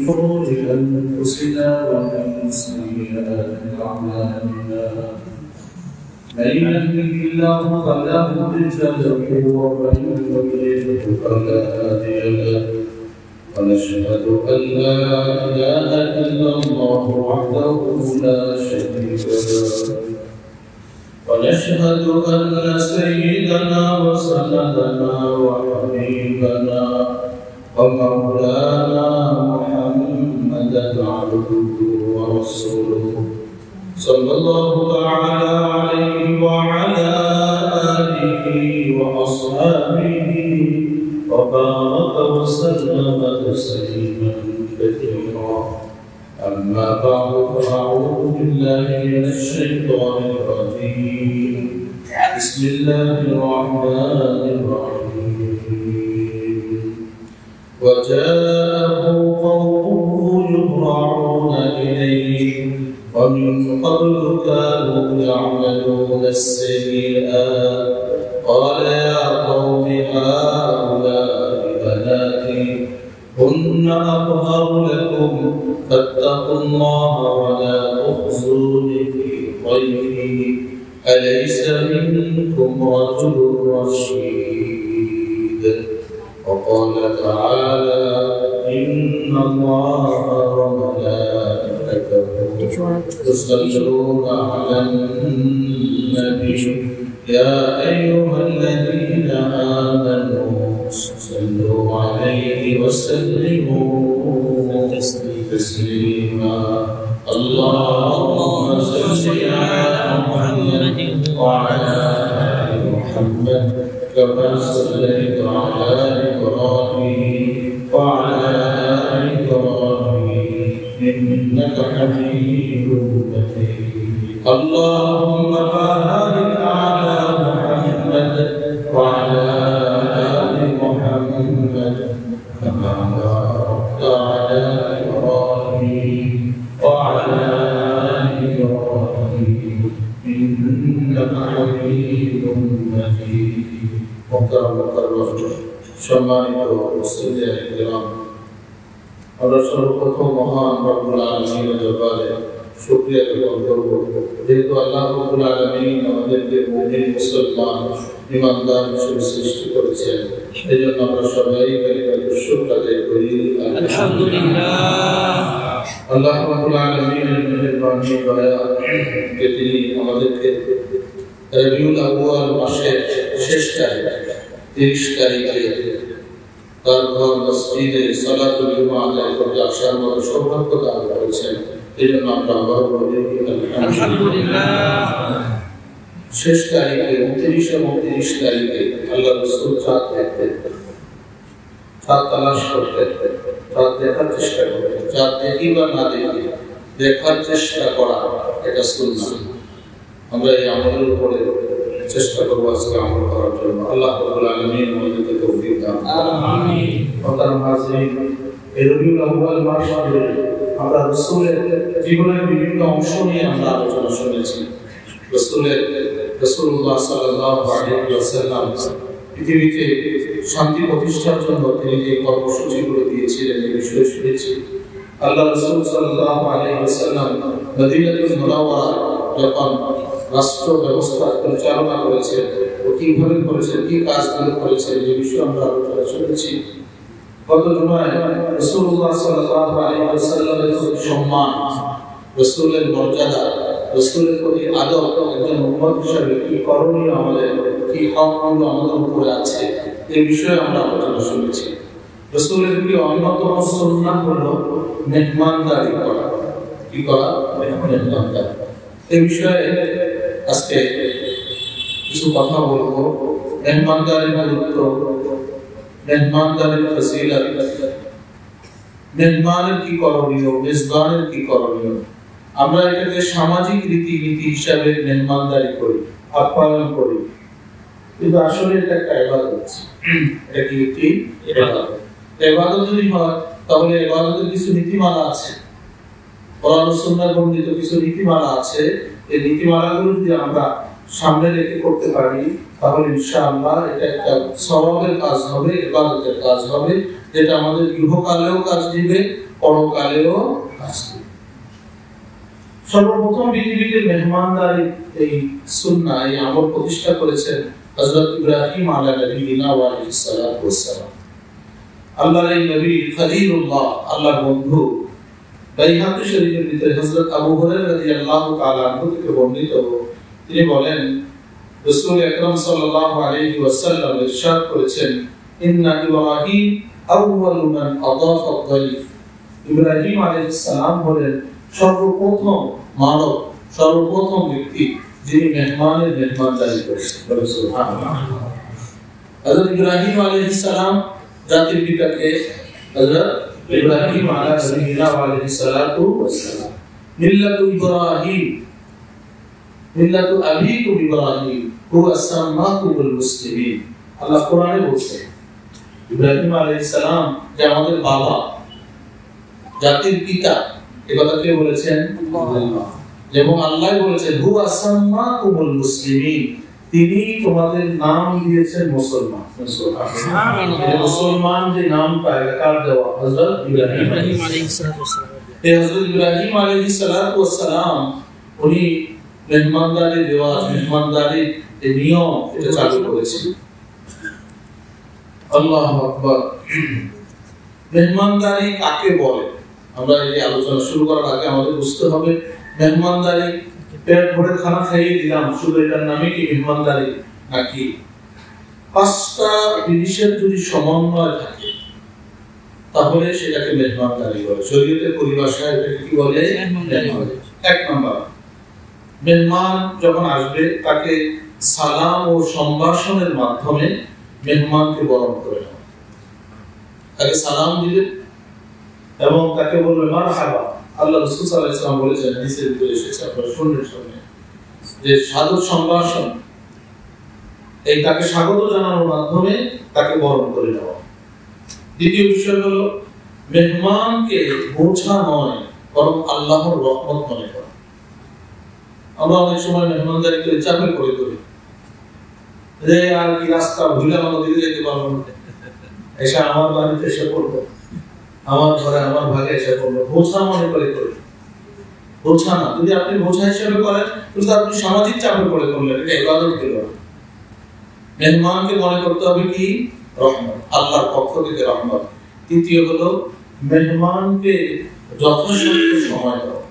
شرور أنفسنا ومن سيئات أعمالنا من يهده الله فلا مضل له ومن يضلل فلا هادي له ونشهد أن لا إله إلا الله وحده لا شريك له ونشهد أن سيدنا وسندنا وحبيبنا ومولانا محمدا عبده ورسوله صلى الله تعالى عليه وعلى آله وأصحابه وبارك وسلم تسليما كثيرا أما بعد فأعوذ بالله من الشيطان الرجيم بسم الله الرحمن الرحيم وجاءه قومه يهرعون إليه ومن قبل كانوا يعملون السيئات قال يا قوم هؤلاء بناتي هن أطهر لكم فاتقوا الله ولا تخزوني في ضيفي أليس منكم رجل رشيد وقال تعالى إن الله وملائكته يصلون على النبي يا أيها الذين آمنوا صلوا عليه وسلموا تسليما اللهم صل على محمد وعلى آل محمد كما صليت على إبراهيم وعلى آل إبراهيم إنك حميد مجيد اللهم بارك على محمد وعلى آل محمد كما باركت على إبراهيم وعلى آل إبراهيم إنك حميد مجيد مكرم সম্মানিত মুসলিমদের কিরাম আমরা সর্বপ্রথম মহান রব্বুল আলামিনের দরবারে শুকরিয়া জ্ঞাপন করব যেহেতু আল্লাহ রব্বুল আলামিন আমাদেরকে মুমিন মুসলমান ঈমানদার হিসেবে সৃষ্টি করেছেন এজন্য আমরা সবাই কালিমাতুশ শুকর আদায় করি আলহামদুলিল্লাহ আল্লাহ রব্বুল আলামিনের মেহেরবানি দয়া যে তিনি আমাদেরকে রবিউল আউয়াল মাসের শেষ তারিখে 30 তারিখে তার ঘর মসজিদে সালাতুল জুমআ আদায় করতে আসার মতো সৌভাগ্য দান করেছেন এজন্য আমরা আবার বলি আলহামদুলিল্লাহ শেষ তারিখে 29 এবং 30 তারিখে আল্লাহ রাসূল চাঁদ দেখতেন চাঁদ তালাশ করতেন চাঁদ দেখার চেষ্টা করতেন চাঁদ দেখি বা না দেখি দেখার চেষ্টা করা এটা সুন্নাহ আমরা এই আমলের উপরে চেষ্টা করব আজকে আমল করার জন্য আল্লাহ রাব্বুল আলামিন আমাদেরকে তৌফিক দান আমিন মুহতারাম হাজিরিন এই রবিউল আউয়াল মাস আমরা রাসূলের জীবনের বিভিন্ন অংশ নিয়ে আমরা আলোচনা শুনেছি রাসূলুল্লাহ সাল্লাল্লাহু আলাইহি ওয়াসাল্লাম পৃথিবীতে শান্তি প্রতিষ্ঠার জন্য তিনি যে কর্মসূচিগুলো দিয়েছিলেন এই বিষয়ে শুনেছি আল্লাহ রাসূল সাল্লাল্লাহু আলাইহি ওয়াসাল্লাম মদিনাতুল মুনাওয়ারা যখন রাষ্ট্র ব্যবস্থা পরিচালনা করেছেন ও কিভাবে করেছেন কি কাজগুলো করেছেন এই বিষয়ে আমরা আলোচনা শুনেছি গত জুমায় রাসূলুল্লাহ সাল্লাল্লাহু আলাইহি ওয়াসাল্লামের সম্মান রাসূলের মর্যাদা রাসূলের প্রতি আদব একজন উম্মত হিসেবে কি করণীয় আমাদের কি হকগুলো আমাদের উপরে আছে এই বিষয়ে আমরা আলোচনা শুনেছি রাসূলের কি অন্যতম সুন্নাত হলো মেহমানদারি করা কি করা মেহমানদারি এই বিষয়ে আজকে কিছু কথা বলবো মেহমানদারির গুরুত্ব মেহমানদারির ফজিলত মেহমানের কি করণীয় মেজবানের কি করণীয় আমরা এটাকে সামাজিক রীতিনীতি হিসাবে মেহমানদারি করি আপ্যায়ন করি কিন্তু আসলে এটা একটা ইবাদত এটা কি একটি ইবাদত ইবাদত যদি হয় তাহলে ইবাদতের কিছু নীতিমালা আছে কোরআন ও সুন্নাহ বর্ণিত কিছু নীতিমালা আছে এই নীতিমালাগুলো যদি আমরা সামনে রেখে করতে পারি তাহলে ইনশাআল্লাহ এটা একটা সওয়াবের কাজ হবে ইবাদতের কাজ হবে যেটা আমাদের ইহকালেও কাজ দিবে পরকালেও আসবে। সর্বপ্রথম পৃথিবীতে মেহমানদারি এই সুন্নাহ এই আমল প্রতিষ্ঠা করেছেন হযরত ইব্রাহিম আলাইহিস সালাতু ওয়াস সালাম। আল্লাহর এই নবী খলিলুল্লাহ, আল্লাহর বন্ধু। বাইহাকি শরীফের ভিতরে হযরত আবু হুরায়রা রাদিয়াল্লাহু তাআলা আনহু থেকে বর্ণিত, তিনি বলেন রাসূল আকরাম সাল্লাল্লাহু আলাইহি ওয়াসাল্লাম ইরশাদ করেছেন, ইন্না ইব্রাহিম আউয়ালু মান আদাফা আদ-দাইফ। ইব্রাহিম আলাইহিস সালাম হলেন সর্বপ্রথম মানব, সর্বপ্রথম ব্যক্তি যিনি মেহমানের মেহমানদারি করেছেন। সুবহানাল্লাহ। হযরত ইব্রাহিম আলাইহিস সালাম জাতির পিতাকে হযরত ইব্রাহিম আলাইহিস সালাতু ওয়াস সালাম মিল্লাতু ইব্রাহিম মিল্লাতু আবিকুম ইব্রাহিম হুয়া সাম্মাকুমুল মুসলিমিন। আল্লাহ কোরআনে বলছেন ইব্রাহিম আলাইহিস সালাম যে আমাদের বাবা, জাতির পিতা, এই কথা কে বলেছেন? আল্লাহ। এবং আল্লাহ বলেছেন হুয়া সাম্মাকুমুল মুসলিমিন, তিনি তোমাদের নাম দিয়েছেন মুসলমান। সুবহানাল্লাহ। মুসলমান যে নাম পায় কার দেওয়া? হযরত ইব্রাহিম আলাইহিস সালাম। এই হযরত ইব্রাহিম আলাইহিস সালাম উনি মেহমানদারি দেওয়া, মেহমানদারি এই নিয়ম এটা চালু করেছেন। আল্লাহু আকবার। মেহমানদারি কাকে বলে? আমরা এই আলোচনা শুরু করার আগে আমাদের বুঝতে হবে মেহমানদারি পেট ভরে খানা খাইয়ে দিলাম, শুধু এটার নামে কি মেহমানদারি নাকি পাঁচটা জিনিসের যদি সমন্বয় থাকে তাহলে সেটাকে মেহমানদারি বলে। শরীয়তের পরিভাষায় এটাকে কি বলে? মেহমানদারি। এক নম্বর, মেহমান যখন আসবে তাকে সালাম ও সম্ভাষণের মাধ্যমে মেহমানকে বরণ করে নেওয়া। তাকে সালাম দিবে এবং তাকে বলবে মারহাবা। আল্লাহ রাসূল সাল্লাল্লাহু আলাইহি ওয়াসাল্লাম বলেছেন, হাদিসের ভিতরে এসেছে, আপনারা শুনলেন, যে সাদর সম্ভাষণ, এই তাকে স্বাগত জানানোর মাধ্যমে তাকে বরণ করে নেওয়া। দ্বিতীয় বিষয় হলো মেহমানকে বোঝা নয় বরং আল্লাহর রহমত মনে করা। আমরা অনেক সময় মেহমানদারি করে চাপে পড়ে করি, রে আর কি রাস্তা ভুলে আমরা দিকে যেতে পারবো না, এসে আমার বাড়িতে এসে পড়বো, আমার ঘরে আমার ভাগে এসে পড়বো, বোঝা মনে করে করি। বোঝা না, যদি আপনি বোঝা হিসেবে করেন কিন্তু আপনি সামাজিক চাপে পড়ে করলেন, এটা ইবাদত হলো না। মেহমানকে মনে করতে হবে কি? রহমত, আল্লাহর পক্ষ থেকে রহমত। তৃতীয় হলো মেহমানকে যথাযথ সময় দাও।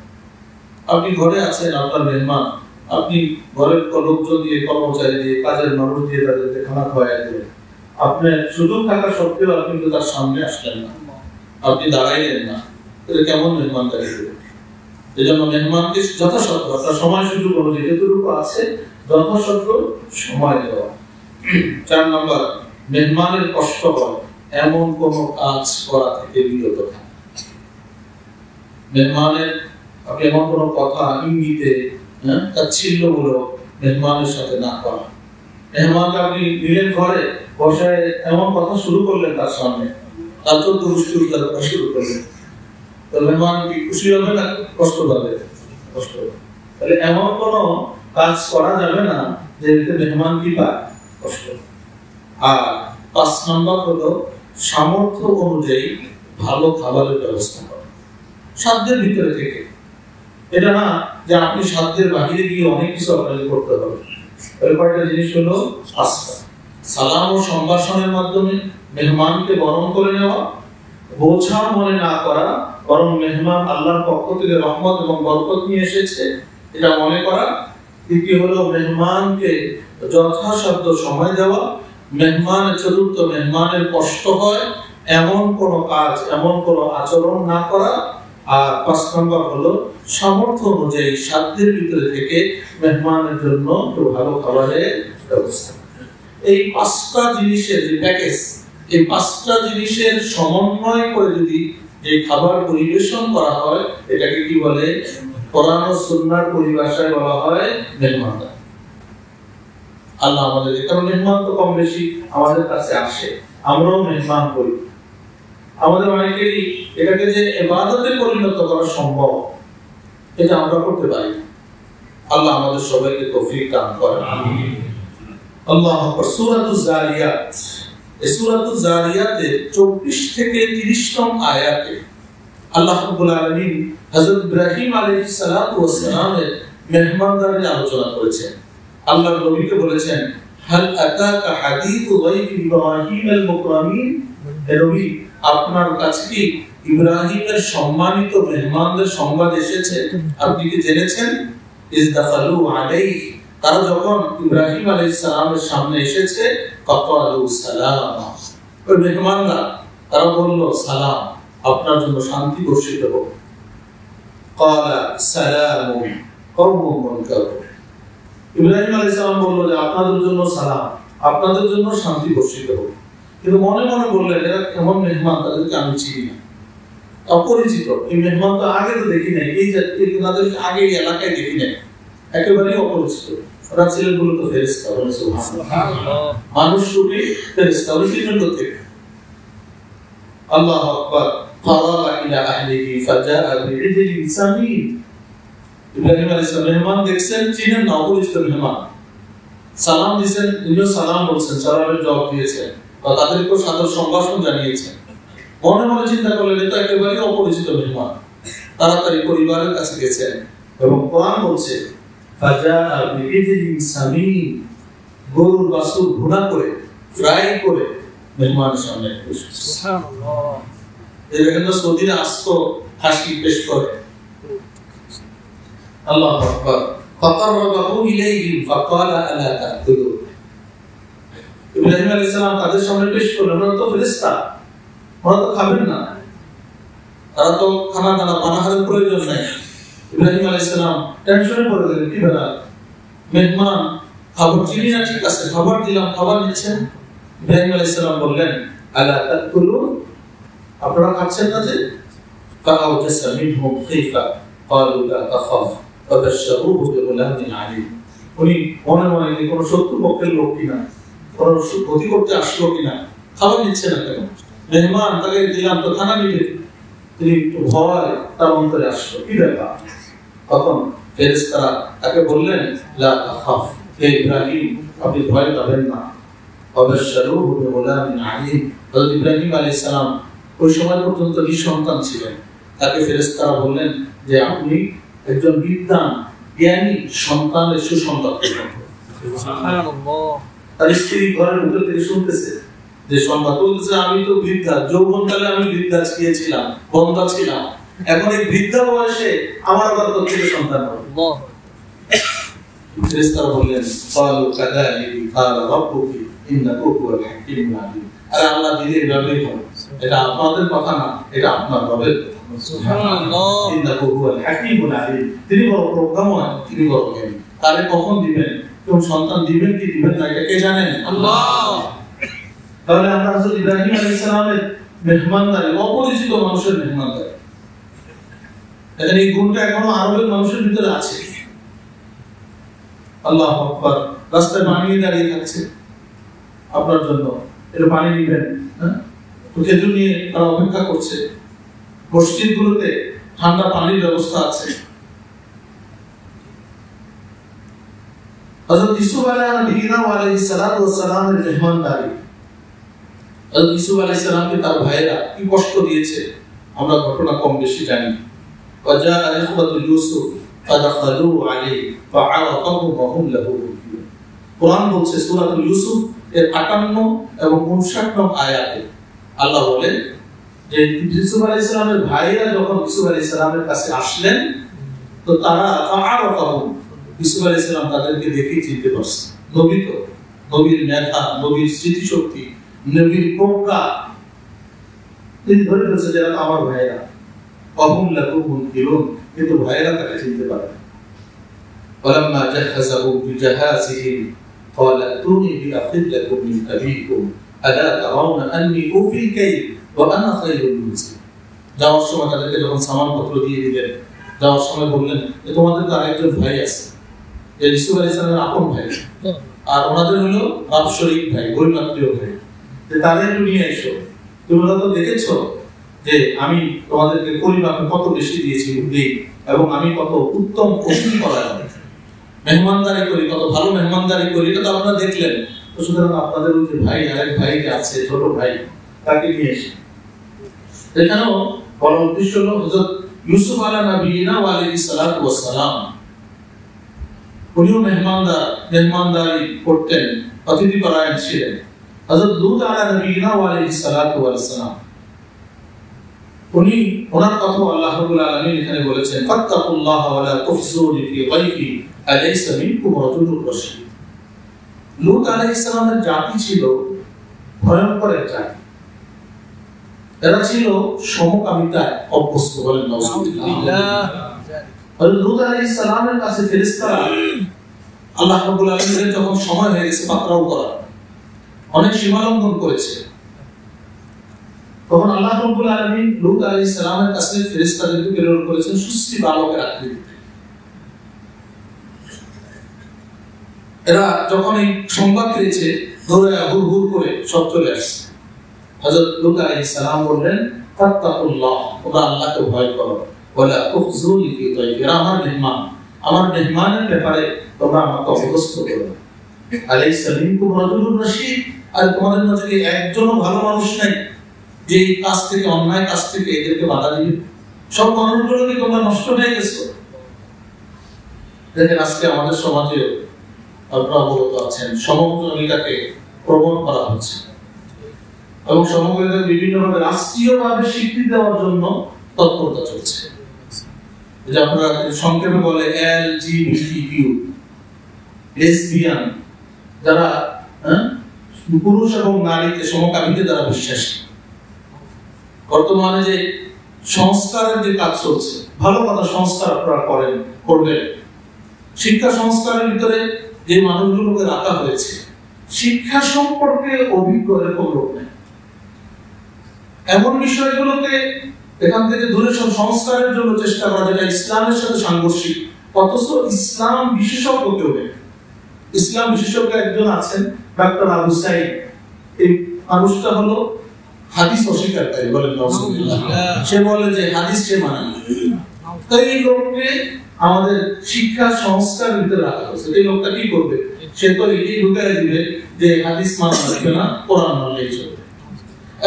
আপনি ঘরে আছেন, আপনার মেহমান, আপনি ঘরের লোকজন দিয়ে, কর্মচারী দিয়ে, কাজের মানুষ দিয়ে তাদেরকে খানা খাওয়াই দিলেন। আপনার সুযোগ থাকা সত্ত্বেও আপনি কিন্তু তার সামনে আসলেন না, আপনি দাঁড়াইলেন না, এটা কেমন মেহমানদারি করবেন? এই জন্য মেহমানকে যথাযথ আপনার সময় সুযোগ অনুযায়ী যতটুকু আছে যথাযথ সময় দেওয়া। 4 নম্বর, মেহমানের কষ্ট হয় এমন কোন কাজ করা থেকে বিরত থাকা। মেহমানের আপনি এমন কোন কথা ইঙ্গিতে তাচ্ছিল্যমূলক মেহমানের সাথে না করা। মেহমানকে আপনি নিলেন ঘরে, বসায় এমন কথা শুরু করলেন তার সামনে, তার তো দুষ্টুমিতার কথা শুরু করলেন, তো মেহমান কি খুশি হবে না কষ্ট পাবে? কষ্ট হবে। তাহলে এমন কোন কাজ করা যাবে না যে মেহমান কি পায়? কষ্ট। আর 5 নম্বর হলো সামর্থ্য অনুযায়ী ভালো খাবারের ব্যবস্থা করা, সাধ্যের ভিতরে থেকে। এটা না যে আপনি সাধ্যের বাহিরে গিয়ে অনেক কিছু আপনাকে করতে হবে। এর কয়েকটা জিনিস হলো 5টা। সালাম ও সম্ভাষণের মাধ্যমে মেহমানকে বরণ করে নেওয়া, বোঝা মনে না করা বরং মেহমান আল্লাহর পক্ষ থেকে রহমত এবং বরকত নিয়ে এসেছে এটা মনে করা। তৃতীয় হলো মেহমানকে যথাসাধ্য সময় দেওয়া। চতুর্থ, মেহমানের কষ্ট হয় এমন কোন কাজ, এমন কোন আচরণ না করা। আর 5 নম্বর হলো সামর্থ্য অনুযায়ী সাধ্যের ভিতরে থেকে মেহমানের জন্য একটু ভালো খাবারের ব্যবস্থা। এই 5টা জিনিসের যে প্যাকেজ, এই 5টা জিনিসের সমন্বয় করে যদি যে খাবার পরিবেশন করা হয় এটাকে কি বলে? কোরআন ও সুন্নাহর পরিভাষায় বলা হয় মেহমানদারি। আল্লাহ আমাদের, কারণ মেহমান তো কম বেশি আমাদের কাছে আসে, আমরাও মেহমান করি। আমাদের অনেকেরই এটাকে যে ইবাদতে পরিণত করা সম্ভব এটা আমরা করতে পারি না। আল্লাহ আমাদের সবাইকে তৌফিক দান করেন, আমিন। আল্লাহু আকবার। সূরাতুজ জারিয়াত, এই সূরাতুজ জারিয়াতে 24 থেকে 30 নং আয়াতে আল্লাহ রাব্বুল আলামিন হযরত ইব্রাহিম আলাইহিস সালাতু ওয়াস সালামের মেহমানদারি আলোচনা করেছেন। আল্লাহর নবীকে বলেছেন, হাল আতাকা হাদিসু গায়বি ইব্রাহিম আল মুকরামিন, হে নবী আপনার কাছে কি ইব্রাহিমের সম্মানিত মেহমানদের সংবাদ এসেছে, আপনি কি জেনেছেন? ইজ দাখালু আলাইহি, তারা যখন ইব্রাহিম আলাইহিস সালামের সামনে এসেছে, ফাকালু সালামা, ওই মেহমানরা তারা বলল সালাম, আপনার জন্য শান্তি বর্ষিত হোক। ক্বালা সালামুন কওমুন মুনকারুন, ইব্রাহিম আলাইহিস সালাম বলল যে আপনাদের জন্য সালাম, আপনাদের জন্য শান্তি বর্ষিত হোক। কিন্তু মনে মনে বললেন এরা কেমন মেহমান, তাদেরকে আমি চিনি না, অপরিচিত, এই মেহমান তো আগে তো দেখি নাই, এই তাদেরকে আগে এই এলাকায় দেখি নাই, একেবারেই অপরিচিত। ওরা ছিলেন মূলত ফেরেশতা, বলে সুবহানাল্লাহ, মানুষ রূপী ফেরেশতা, ওরা ছিলেন থেকে। আল্লাহু আকবার। ফারাগা ইলা আহলিহি ফাজাআ বি'জলিন সামিন, ইব্রাহিম আলাইহিস সালাম মেহমান দেখছেন, চিনেন না, অপরিচিত মেহমান, সালাম দিয়েছেন, তিনিও সালাম বলছেন, সালামের জবাব দিয়েছেন, বা তাদেরকে সাদর সম্ভাষণ জানিয়েছেন। মনে মনে চিন্তা করলেন এটা একেবারেই অপরিচিত মেহমান, তাড়াতাড়ি পরিবারের কাছে গেছেন এবং কোরআন বলছে ফাজাআ বি'জলিন সামিন, গরুর বাছুর ভুনা করে ফ্রাই করে মেহমানের সামনে বসেছে। সুবহানাল্লাহ। এই দেখেন তো সৌদিরা আসতো খাসি পেশ করে। আল্লাহু আকবার। ফাকাররাবাহু ইলাইহিম ফাকালা আলা তা'কুলুন, ইব্রাহিম আলাইহিস সালাম তাদের সামনে পেশ করলেন, ওরা তো ফেরেশতা, ওরা তো খাবেন না, তারা তো খানা দানা পানাহারের প্রয়োজন নাই। ইব্রাহিম আলাইহিস সালাম টেনশনে পড়ে গেলেন, কি ব্যাপার, মেহমান খাবার চিনি না, ঠিক আছে খাবার দিলাম, খাবার নিচ্ছেন। ইব্রাহিম আলাইহিস সালাম বললেন আলা তা'কুলুন, আপনারা খাচ্ছেন না যে? ফাআওজাসা মিনহুম খাইফা ক্বালু লা তাখাফ ফাবাশশারুহু বিগুলামিন আলীম, উনি মনে মনে কোন শত্রুপক্ষের লোক কিনা, কোন ক্ষতি করতে আসলো কিনা, খাবার নিচ্ছে না কেন, মেহমান তাকে দিলাম তো খানা নিবে, তিনি একটু ভয় তার অন্তরে আসলো, কি ব্যাপার? তখন ফেরেশতারা তাকে বললেন লা তাখাফ, হে ইব্রাহিম আপনি ভয় পাবেন না, ফাবাশশারুহু বিগুলামিন আলীম। হযরত ইব্রাহিম আলাইহিস সালাম ওই সময় পর্যন্ত নিঃসন্তান ছিলেন, তাকে ফেরেশতারা বললেন যে আপনি একজন বিদ্বান জ্ঞানী সন্তানের সুসংবাদ দেবেন। সুবহানাল্লাহ। তার স্ত্রী ঘরের ভিতর থেকে শুনতেছে যে সংবাদ, বলতেছে আমি তো বৃদ্ধা, যৌবনকালে আমি বৃদ্ধা ছিলাম, বন্ধা ছিলাম, এখন এই বৃদ্ধা বয়সে আমার আবার থেকে সন্তান হবে। আল্লাহ। ফেরেশতারা বললেন ক্বালু কাযালিকা ক্বালা রাব্বুকি ইন্নাহু হুয়াল হাকীমুল আলীম, আরে আল্লাহ দিলে ব্যবহার করেন, এটা আপনাদের কথা না, এটা আপনার রবের কথা। সুবহানাল্লাহ। ইন্নাহু হুয়াল হাকীমুল আলীম, তিনি বড় প্রজ্ঞাময়, তিনি বড় জ্ঞানী। তারে কখন দিবেন, কোন সন্তান দিবেন কি দিবেন না, এটা কে জানেন? আল্লাহ। তাহলে আমরা হযরত ইব্রাহিম আলাইহিস সালামের মেহমানদারি, অপরিচিত মানুষের মেহমানদারি, এখানে এই গুণটা এখনো আরবের মানুষের ভিতরে আছে। আল্লাহু আকবার। রাস্তায় বানিয়ে দাঁড়িয়ে থাকছে আপনার জন্য, এর পানি নিবেন, হ্যাঁ, খেজুর নিয়ে তারা অপেক্ষা করছে, মসজিদগুলোতে ঠান্ডা পানির ব্যবস্থা আছে। হযরত ইউসুফ আলাইহিস সালামের মেহমানদারি, হযরত ইউসুফ আলাইহিস সালামকে তার ভাইরা কি কষ্ট দিয়েছে আমরা ঘটনা কম বেশি জানি। ওয়াজা ইখওয়াতুল ইউসুফ ফাদাখালু আলাইহি ফাআরাফাহুম ওয়া হুম লাহু মুনকিরুন। কোরআন বলছে সূরাতুল ইউসুফ এর 58 এবং 59 নং আয়াতে আল্লাহ বলেন যে ইউসুফ আলাইহিস সালামের ভাইরা যখন ইউসুফ আলাইহিস সালামের কাছে আসলেন, তো তারা ফাআরাফাহুম, ইউসুফ আলাইহিস সালাম তাদেরকে দেখে চিনতে পারছে, নবী তো, নবীর মেধা, নবীর স্মৃতিশক্তি, নবীর প্রজ্ঞা, তিনি ধরে ফেলছে যারা আমার ভাইরা, ওয়াহুম লাহু মুনকিরুন, কিন্তু ভাইরা তাকে চিনতে পারে না। ওয়ালাম্মা জাহাযাহু বিজাহাযিহিম ক্বালা আতুনি বিআখিল লাকুম মিন আবীকুম আলা তারাউনা আন্নী উফি কাইল ওয়া আনা খায়রুল মুনজিলিন। যাওয়ার সময় তাদেরকে যখন সামানপত্র দিয়ে দিলেন, যাওয়ার সময় বললেন যে তোমাদের তো আরেকজন ভাই আছে, যে ইউসুফ আলাইহিস সালামের আপন ভাই, আর ওনাদের হলো বাৎসরিক ভাই, বৈমাত্রীয় ভাই, যে তাদের একটু নিয়ে এসো, তোমরা তো দেখেছো যে আমি তোমাদেরকে পরিমাপে কত বেশি দিয়েছি দিই, এবং আমি কত উত্তম অতিথি করাই, মেহমানদারি করি, কত ভালো মেহমানদারি করি, এটা তো আপনারা দেখলেন। তো সুতরাং আপনাদের ওই যে ভাই, আরেক ভাই যে আছে ছোট ভাই, তাকে নিয়ে এসে। এখানেও বলার উদ্দেশ্য হলো হযরত ইউসুফ আলাইহিস নবিয়িনা ওয়া আলাইহিস সালাতু ওয়াস সালাম উনিও মেহমানদারি করতেন, অতিথি পরায়ণ ছিলেন। হযরত লূত আলাইহিস নবিয়িনা ওয়া আলাইহিস সালাতু ওয়াস সালাম ওনার কথা আল্লাহ রাব্বুল আলামিন এখানে বলেছেন, ফাত্তাকুল্লাহ ওয়া লা তুফসুনি ফি গায়ফি আলাইসা মিনকুম রাজুলুর রাশীদ। লূত আলাইহিস সালামের জাতি ছিল ভয়ঙ্কর এক জাতি। এরা ছিল সমকামিতায় অভ্যস্ত, বলেন নাউজুবিল্লাহ। হযরত লূত আলাইহিস সালামের কাছে ফেরেশতারা আল্লাহ রাব্বুল আলামিনের যখন সময় হয়ে গেছে পাকড়াও করা, অনেক সীমালঙ্ঘন করেছে, তখন আল্লাহ রাব্বুল আলামিন লূত আলাইহিস সালামের কাছে ফেরেশতাদেরকে প্রেরণ করেছেন সুশ্রী বালকের আকৃতিতে। এরা যখন এই সংবাদ পেয়েছে ধরে হুড় করে সব চলে আসছে। হযরত লূত আলাইহিস সালাম বললেন, ফাত্তাকুল্লাহ, তোমরা আল্লাহকে ভয় করো, ওয়ালা তুখজুনি ফি দাইফি, আমার মেহমানের ব্যাপারে তোমরা আমাকে অপদস্থ করো না। আলাইসা মিনকুম রাজুলুর রাশীদ, আর তোমাদের মধ্যে কি একজনও ভালো মানুষ নাই যে এই কাজ থেকে, অন্যায় কাজ থেকে এদেরকে বাধা দিবে? সব মানুষগুলোকে তোমরা নষ্ট হয়ে গেছো। দেখেন আজকে আমাদের সমাজে আপনারা অবগত আছেন, সমকামিতাকে প্রমোট করা হচ্ছে এবং সমকামিতাকে বিভিন্নভাবে রাষ্ট্রীয়ভাবে স্বীকৃতি দেওয়ার জন্য তৎপরতা চলছে। যে আপনারা সংক্ষেপে বলে এলজিবিটিকিউ, লেসবিয়ান, যারা পুরুষ এবং নারীতে সমকামিতে যারা বিশ্বাসী। বর্তমানে যে সংস্কারের যে কাজ চলছে, ভালো কথা, সংস্কার আপনারা করবেন। শিক্ষা সংস্কারের ভিতরে যে মানুষগুলোকে রাখা হয়েছে, শিক্ষা সম্পর্কে অভিজ্ঞ এরকম লোক নেই। এমন বিষয়গুলোকে এখান থেকে দূরে সংস্কারের জন্য চেষ্টা করা যেটা ইসলামের সাথে সাংঘর্ষিক, অথচ ইসলাম বিশেষজ্ঞ কেউ নেই। ইসলাম বিশেষজ্ঞ একজন আছেন, ডক্টর আবু সাইদ। এই মানুষটা হলো হাদিস অস্বীকারী, বলেন নাউজুবিল্লাহ। সে বলে যে হাদিস সে মানে না। এই লোককে আমাদের শিক্ষা সংস্কার ভিতরে রাখা হয়েছে। এই লোকটা কি করবে? সে তো এটাই ঢুকাই দিবে যে হাদিস মানা যাবে না, কোরআন মানলেই চলবে।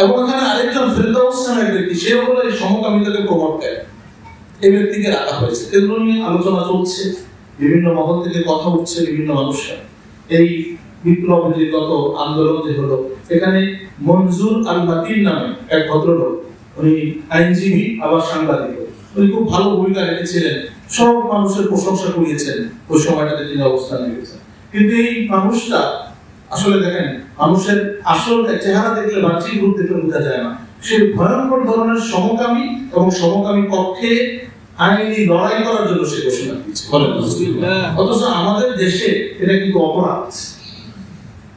এবং এখানে আরেকজন ফেরদাউস নামের ব্যক্তি, সে হলো এই সমকামিতাকে প্রমোট করে। এই ব্যক্তিকে রাখা হয়েছে। এগুলো নিয়ে আলোচনা চলছে, বিভিন্ন মহল থেকে কথা উঠছে, বিভিন্ন মানুষরা। এই বিপ্লব যে গত আন্দোলন যে হলো, এখানে মনজুর আল বাতিন নামে এক ভদ্রলোক, উনি আইনজীবী আবার সাংবাদিক, উনি খুব ভালো ভূমিকা রেখেছিলেন, সব মানুষের প্রশংসা করিয়েছেন ওই সময়টাতে তিনি অবস্থান নিয়েছেন। কিন্তু এই মানুষটা আসলে দেখেন, মানুষের আসল চেহারা দেখলে বাহ্যিক রূপ দেখলে বোঝা যায় না। সে ভয়ঙ্কর ধরনের সমকামী এবং সমকামী পক্ষে আইনি লড়াই করার জন্য সে ঘোষণা দিয়েছে। অথচ আমাদের দেশে এটা কিন্তু অপরাধ,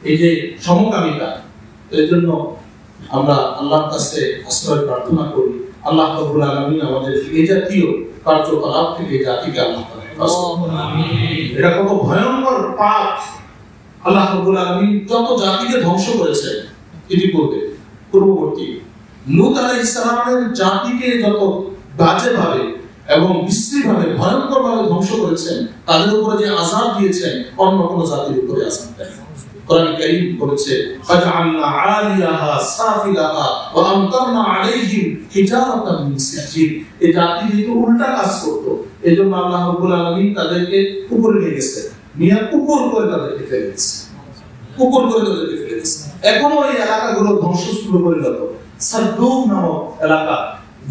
এই যে সমকামিতা। এর জন্য আমরা আল্লাহর কাছে আশ্রয় প্রার্থনা করি, আল্লাহ রাব্বুল আলামিন আমাদের এই জাতীয় কার্যকলাপ থেকে জাতিকে আল্লাহ এটা কত ভয়ঙ্কর পাপ। আল্লাহ রাব্বুল আলামিন যত জাতিকে ধ্বংস করেছেন ইতিপূর্বে, পূর্ববর্তী লূত আলাইহিস সালামের জাতিকে যত বাজেভাবে এবং বিশ্রীভাবে ভয়ঙ্করভাবে ধ্বংস করেছেন, তাদের উপরে যে আযাব দিয়েছেন অন্য কোন জাতির উপরে আযাব দেন। কোরআন কারীম বলেছে, ফাজআলনা আলিয়াহা সাফিলাহা ওয়া আমতারনা আলাইহিম হিজারাতাম মিন সিজিল। এই জাতি যেহেতু উল্টা কাজ করত, এজন্য আল্লাহ রাব্বুল আলামিন তাদেরকে উপরে নিয়ে গেছে, নিয়ে কুকুর করে তাদেরকে ফেলে দিয়েছে, কুকুর করে তাদেরকে ফেলে দিয়েছে। এখনো এই এলাকাগুলো ধ্বংসস্তূপ পরিণত। সাদুম নামক এলাকা,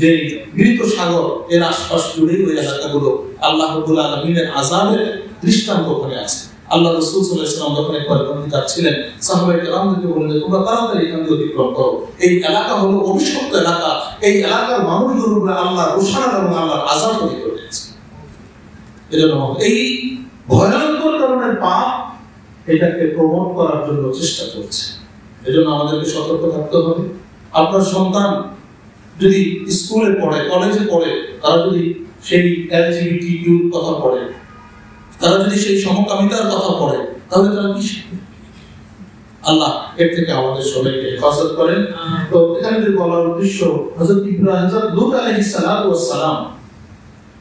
যে মৃত সাগর, এর আশপাশ জুড়ে ওই এলাকাগুলো আল্লাহ রাব্বুল আলামিনের আযাবের দৃষ্টান্ত ওখানে আছে। আল্লাহ রাসূল সাল্লাল্লাহু আলাইহি ওয়াসাল্লাম যখন একবার বন্দি যাচ্ছিলেন, সাহাবায়ে কেরামদেরকে বললেন যে তোমরা তাড়াতাড়ি এখান থেকে অতিক্রম করো, এই এলাকা হলো অভিশপ্ত এলাকা, এই এলাকার মানুষদের উপরে আল্লাহর রোষান এবং আল্লাহর আযাব তৈরি করে দিয়েছে। এজন্য এই ভয়ঙ্কর ধরনের পাপ, এটাকে প্রমোট করার জন্য চেষ্টা চলছে। এজন্য আমাদেরকে সতর্ক থাকতে হবে। আপনার সন্তান যদি স্কুলে পড়ে, কলেজে পড়ে, তারা যদি সেই এলজিবিটিকিউ কথা পড়ে, তারা যদি সেই সমকামিতার কথা পড়ে, তাহলে তারা কি শিখবে? আল্লাহ এর থেকে আমাদের সবাইকে হেফাজত করেন। তো এখানে যে বলার উদ্দেশ্য, হযরত ইব্রাহিম, হযরত লূত আলাইহিস সালাতু ওয়াস সালাম,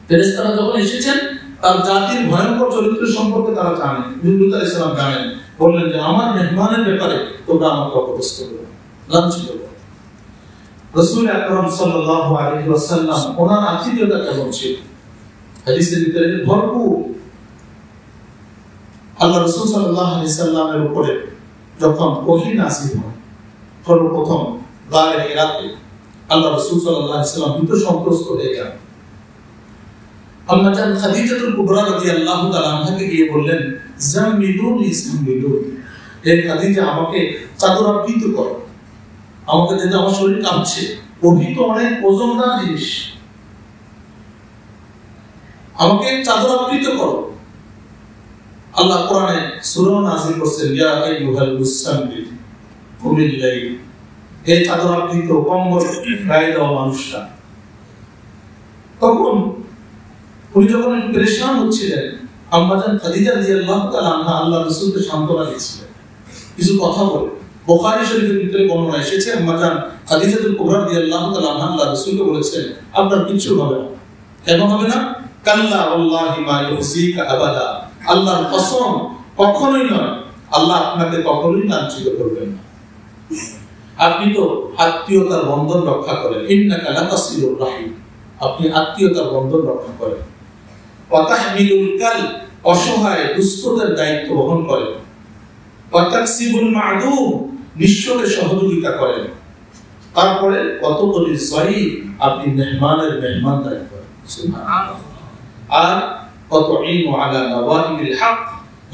ফেরেশতারা যখন এসেছেন, তার জাতির ভয়ঙ্কর চরিত্র সম্পর্কে তারা জানেন। লূত আলাইহিস সালাম জানেন, বললেন যে আমার মেহমানের ব্যাপারে তোমরা আমাকে অপদস্থ করো, লাঞ্ছিত করো। রাসূল আকরাম সাল্লাল্লাহু আলাইহি ওয়াসাল্লাম ওনার আতিথেয়তা কেমন ছিল হাদিসের ভিতরে ভরপুর। আল্লাহ রাসূল সাল্লাল্লাহু আলাইহি ওয়াসাল্লামের উপরে যখন ওহী নাযিল হয় সর্বপ্রথম গায়ে হিরাতে আল্লাহ রাসূল সাল্লাল্লাহু আলাইহি ওয়াসাল্লাম ভীত সন্ত্রস্ত হয়ে গেলেন। আম্মা জান খাদিজাতুল কুবরা রাদিয়াল্লাহু তাআলা আনহাকে গিয়ে বললেন, জাম্মিলুনি জাম্মিলুনি, হে খাদিজা আমাকে চাদর আবৃত করো, আমাকে যেটা আমার শরীর কাঁপছে, ওহী তো অনেক ওজনদার জিনিস, আমাকে চাদর আবৃত করো। আল্লাহ কোরআনে সূরা নাযিল করেছেন, ইয়া আইয়ুহাল মুসাম্মিল কুমিল লাইল, হে চাদর আবৃত কম্বল গায়ে দেওয়া মানুষটা। তখন উনি যখন পরেশান হচ্ছিলেন, আম্মা জান খাদিজা রাদিয়াল্লাহু তাআলা আনহা আল্লাহ রাসূলকে সান্ত্বনা দিয়েছিলেন কিছু কথা বলে। বুখারী শরীফের ভিতরে বর্ণনা এসেছে, আম্মা জান খাদিজাতুল কুবরা রাদিয়াল্লাহু তাআলা আনহা আল্লাহ রাসূলকে বলেছেন, আপনার কিছু হবে না। কেন হবে না? কাল্লা ওয়াল্লাহি মা ইউযিকা আবাদা, আল্লাহর কসম কখনোই নয়, আল্লাহ আপনাকে কখনোই লাঞ্ছিত করবেন না। আপনি তো আত্মীয়তার বন্ধন রক্ষা করেন, ইন্নাকা লাতাসিলুর রাহিম, আপনি আত্মীয়তার বন্ধন রক্ষা করেন। ওয়া তাহমিলুল কাল, অসহায় দুস্থদের দায়িত্ব বহন করেন। ওয়া তাকসিবুল মা'দুম, নিঃস্বকে সহযোগিতা করেন। তারপরে কত করি সহি, আপনি মেহমানের মেহমানদারি করেন। সুবহানাল্লাহ। আর কত ইনু আলা নওয়াইবিল হক,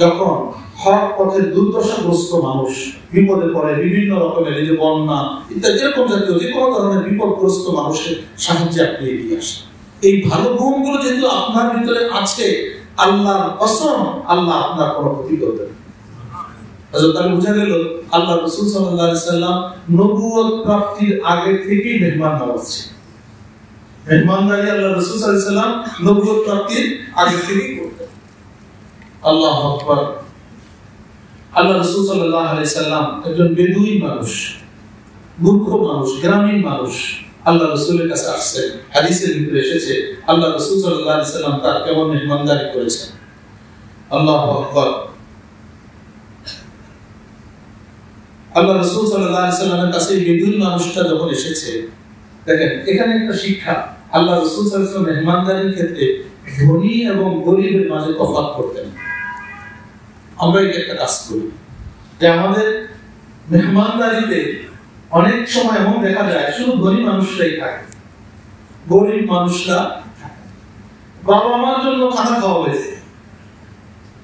যখন হক পথের দুর্দশাগ্রস্ত মানুষ বিপদে পড়ে, বিভিন্ন রকমের এই যে বন্যা ইত্যাদি এরকম জাতীয় যে কোনো ধরনের বিপদগ্রস্ত মানুষের সাহায্যে আপনি এগিয়ে আসেন। এই ভালো গুণগুলো যেহেতু আপনার ভিতরে আছে, আল্লাহর কসম আল্লাহ আপনার কোনো ক্ষতি করবেন না। তাহলে বোঝা গেল আল্লাহ রাসূল সাল্লাল্লাহু আলাইহি সাল্লাম নবুয়ত প্রাপ্তির আগে থেকেই মেহমান নওয়াজ, মেহমানদারি আল্লাহ রাসূল সাল্লাল্লাহু আলাইহি সাল্লাম নবুয়ত প্রাপ্তির আগে থেকেই করতেন। আল্লাহু আকবার। আল্লাহ রাসূল সাল্লাল্লাহু আলাইহি সাল্লাম একজন বেদুইন মানুষ, মূর্খ মানুষ, গ্রামীণ মানুষ আল্লাহ রাসূলের কাছে আসছে। হাদিসের ভিতরে এসেছে আল্লাহ রাসূল সাল্লাল্লাহু আলাইহি সাল্লাম তার কেমন মেহমানদারি করেছেন। আল্লাহু আকবার। আল্লাহ রাসূল সাল্লাল্লাহু আলাইহি সাল্লামের কাছে বেদুইন মানুষটা যখন এসেছে, দেখেন এখানে একটা শিক্ষা, আল্লাহ রাসূল সাল্লাল্লাহু আলাইহি সাল্লাম মেহমানদারির ক্ষেত্রে ধনী এবং গরীবের মাঝে তফাৎ করতেন। আমরা একটা কাজ করি যে আমাদের মেহমানদারিতে অনেক সময় এমন দেখা যায় শুধু ধনী মানুষরাই থাকে, গরিব মানুষরা বাবা মার জন্য খানা খাওয়াবে,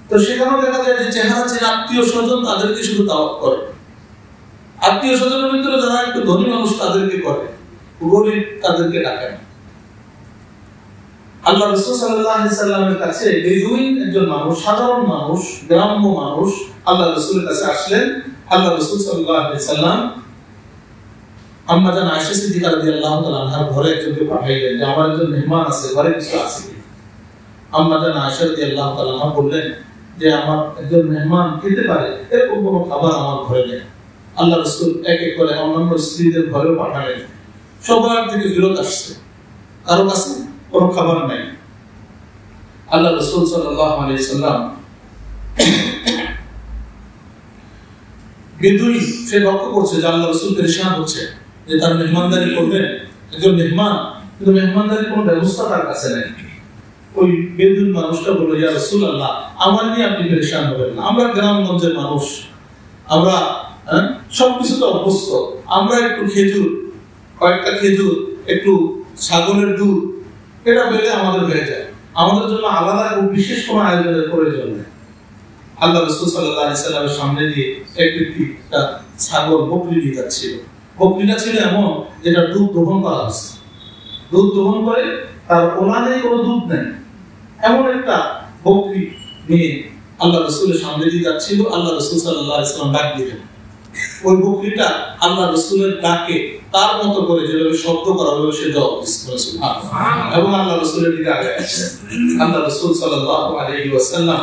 তো সেখানেও দেখা যায় যে চেহারা চেয়ে আত্মীয় স্বজন তাদেরকে শুধু দাওয়াত করে, আত্মীয় স্বজনের ভিতরে যারা একটু ধনী মানুষ তাদেরকে করে, গরিব তাদেরকে ডাকে না। আল্লাহ রাসূল সাল্লাল্লাহু আলাইহি সাল্লামের কাছে বেদুইন একজন মানুষ, সাধারণ মানুষ, গ্রাম্য মানুষ আল্লাহ রাসূলের কাছে আসলেন। আল্লাহ রাসূল সাল্লাল্লাহু আলাইহি সাল্লাম আম্মা জান আয়েশা সিদ্দিকা রাদিয়াল্লাহু তাআলা আনহার ঘরে একজনকে পাঠাইলেন যে আমার একজন মেহমান আছে, ঘরে কিছু আছে কি? আম্মা জান আয়েশা রাদিয়াল্লাহু তাআলা আনহা বললেন যে আমার একজন মেহমান খেতে পারে এরকম কোনো খাবার আমার ঘরে নেই। আল্লাহ রাসূল এক এক করে অন্যান্য স্ত্রীদের ঘরেও পাঠালেন, সবার থেকে ফেরত আসছে, কারো কাছে কোনো খাবার নাই। আল্লাহ রাসূল সাল্লাল্লাহু আলাইহি সাল্লাম বেদুইন সে লক্ষ্য করছে যে আল্লাহ রাসূল পরেশান হচ্ছে যে তার মেহমানদারি করবেন, একজন মেহমান, কিন্তু মেহমানদারির কোনো ব্যবস্থা তার কাছে নেই। ওই বেদুইন মানুষটা বলল, ইয়া রাসূলুল্লাহ আমার নিয়ে আপনি পরেশান হবেন না, আমরা গ্রামগঞ্জের মানুষ, আমরা সবকিছুতে অভ্যস্ত, আমরা একটু খেজুর, কয়েকটা খেজুর, একটু ছাগলের দুধ এটা পেলে আমাদের হয়ে যায়, আমাদের জন্য আলাদা বিশেষ কোনো আয়োজনের প্রয়োজন নেই। আল্লাহ রাসূল সাল্লাল্লাহু আলাইহি সাল্লামের সামনে দিয়ে একটা ছাগল বকরি নিয়ে যাচ্ছিল। বকরিটা ছিল এমন যেটা দুধ দহন করা হচ্ছে, দুধ দহন করে তার ওলানে কোনো দুধ নেই, এমন একটা বকরি নিয়ে আল্লাহ রাসূলের সামনে দিয়ে যাচ্ছিল। আল্লাহ রাসূল সাল্লাল্লাহু আলাইহি সাল্লাম ডাক দিলেন, ওই বকরিটা আল্লাহ রাসূলের ডাকে তার মতো করে যেভাবে শব্দ করা হলো সে জবাব দিচ্ছে, সুবহানাল্লাহ, এবং আল্লাহ রাসূলের দিকে আগে আসছে। আল্লাহ রাসূল সাল্লাল্লাহু আলাইহি ওয়াসাল্লাম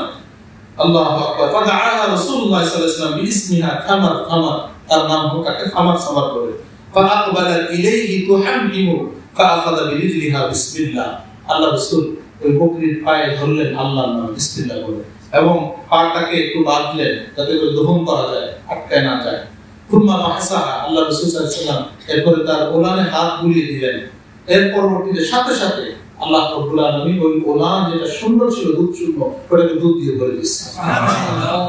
আল্লাহু আকবার ফাদাআ রাসূলুল্লাহ সাল্লাল্লাহু আলাইহি ওয়াসাল্লাম বিইসমিহা খামার, খামার তার নাম হকাকে খামার সাবার করে, ফাআকবালা ইলাইহি তুহাম্মিমু ফাআখাযা বিরিজলিহা বিসমিল্লাহ। আল্লাহ রাসূল ওই বকরির পায়ে ধরলেন আল্লাহর নাম বিসমিল্লাহ বলে, এবং পাটাকে একটু বাঁধলেন যাতে করে দহন করা যায়, আটকায় না যায়। কুম্মা বাহসাহা, আল্লাহ রাসূল সাল্লাল্লাহু আলাইহি ওয়াসাল্লাম এরপরে তার ওলানে হাত বুলিয়ে দিলেন। এর পরবর্তীতে সাথে সাথে আল্লাহ রাব্বুল আলামিন ওই ওলান যেটা সুন্দর ছিল, দুধ শূন্য, ওটাকে দুধ দিয়ে ভরে দিয়েছে। সুবহানাল্লাহ,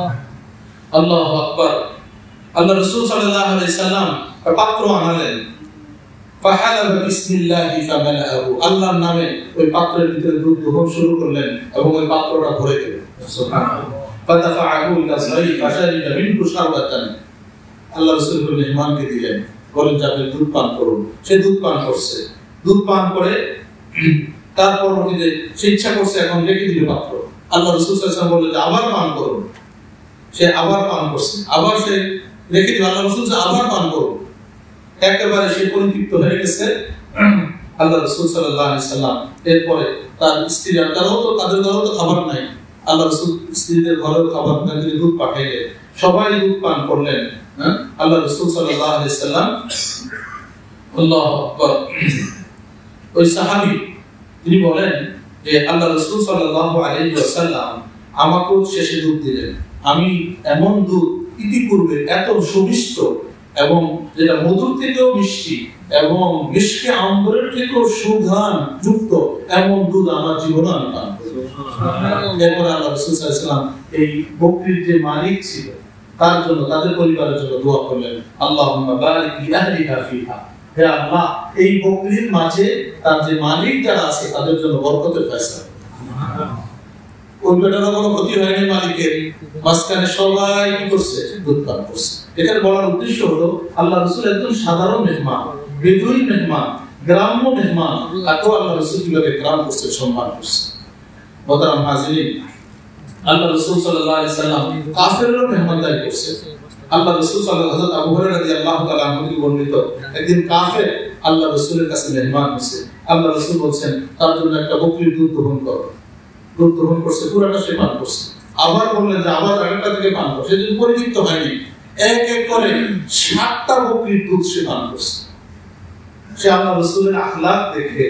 আল্লাহু আকবার। আল্লাহ রাসূল সাল্লাল্লাহু আলাইহি ওয়াসাল্লাম পাত্র আনালেন, ফাহালাবা বিসমিল্লাহি ফামালাহু, আল্লাহর নামে ওই পাত্রের ভিতরে দুধ দহন শুরু করলেন এবং ওই পাত্রটা ভরে গেল। সুবহানাল্লাহ, ফাদাফাআহু ইলা সাইয়্যিদ ফাশারিবা মিনহু শারবাতান, আল্লাহ রাসূল মেহমানকে দিলেন, বলেন যে আপনি দুধ পান করুন। সে দুধ পান করছে, দুধ পান করে তার পরবর্তীতে সে ইচ্ছা করছে এখন রেখে দিবে পাত্র। আল্লাহ রাসূল সাল্লাল্লাহু আলাইহি ওয়াসাল্লাম বললেন যে আবার পান করুন। সে আবার পান করছে, আবার সে রেখে দিবে। আল্লাহ রাসূল আবার পান করুন। একেবারে সে পরিতৃপ্ত হয়ে গেছে। আল্লাহ রাসূল সাল্লাল্লাহু আলাইহি ওয়াসাল্লাম এরপরে তার স্ত্রীরা, তাদের ঘরেও তো খাবার নাই, আল্লাহ রাসূল স্ত্রীদের ঘরেও খাবার না দিয়ে দুধ পাঠাইলেন, সবাই দুধ পান করলেন। আল্লাহ রাসূল সাল্লাল্লাহু আলাইহি ওয়াসাল্লাম, আল্লাহু আকবার, ওই সাহাবী তিনি বলেন যে আল্লাহ রাসূল সাল্লাল্লাহু আলাইহি ওয়াসাল্লাম আমাকেও শেষে দুধ দিলেন। আমি এমন দুধ ইতিপূর্বে এত সুমিষ্ট এবং যেটা মধুর থেকেও মিষ্টি এবং মিষ্টি আম্বরের থেকেও সুঘ্রাণ যুক্ত এমন দুধ আমার জীবনে আমি পান করিনি। এরপর আল্লাহ রাসূল সাল্লাল্লাহু আলাইহি ওয়াসাল্লাম এই বকরির যে মালিক ছিল তার জন্য, তাদের পরিবারের জন্য দোয়া করলেন, আল্লাহুম্মা বারিক লি আহলিহা ফিহা, হে আল্লাহ এই বকরির মাঝে তার যে মালিক যারা আছে তাদের জন্য বরকতের ফয়সালা। ওই বেটারও কোনো ক্ষতি হয়নি মালিকের, মাঝখানে সবাই কি করছে, দুধ পান করছে। এখানে বলার উদ্দেশ্য হলো আল্লাহ রাসূল একজন সাধারণ মেহমান, বেদুইন মেহমান, গ্রাম্য মেহমান, তাকেও আল্লাহ রাসূল কিভাবে গ্রাম করছে, সম্মান করছে। মোহতারাম হাজিরিন, আল্লাহ রাসূল সাল্লাল্লাহু আলাইহি ওয়াসাল্লাম কাফেরদের মেহমানদারি করছে। আল্লাহ রাসূল সাল্লাল্লাহু আলাইহি ওয়াসাল্লাম, আবু হুরায়রা রাদিয়াল্লাহু তাআলা আনহু থেকে বর্ণিত, একদিন কাফের আল্লাহ রাসূলের কাছে মেহমান হয়েছে। আল্লাহ রাসূল বলছেন তার জন্য একটা বকরির দুধ দহন করো। দুধ দহন করছে, পুরাটা সে পান করছে। আবার বললেন যে আবার আরেকটা থেকে পান করো। সে যদি পরিতৃপ্ত হয়নি, এক এক করে 7টা বকরির দুধ সে পান করছে। সে আল্লাহ রাসূলের আখলাক দেখে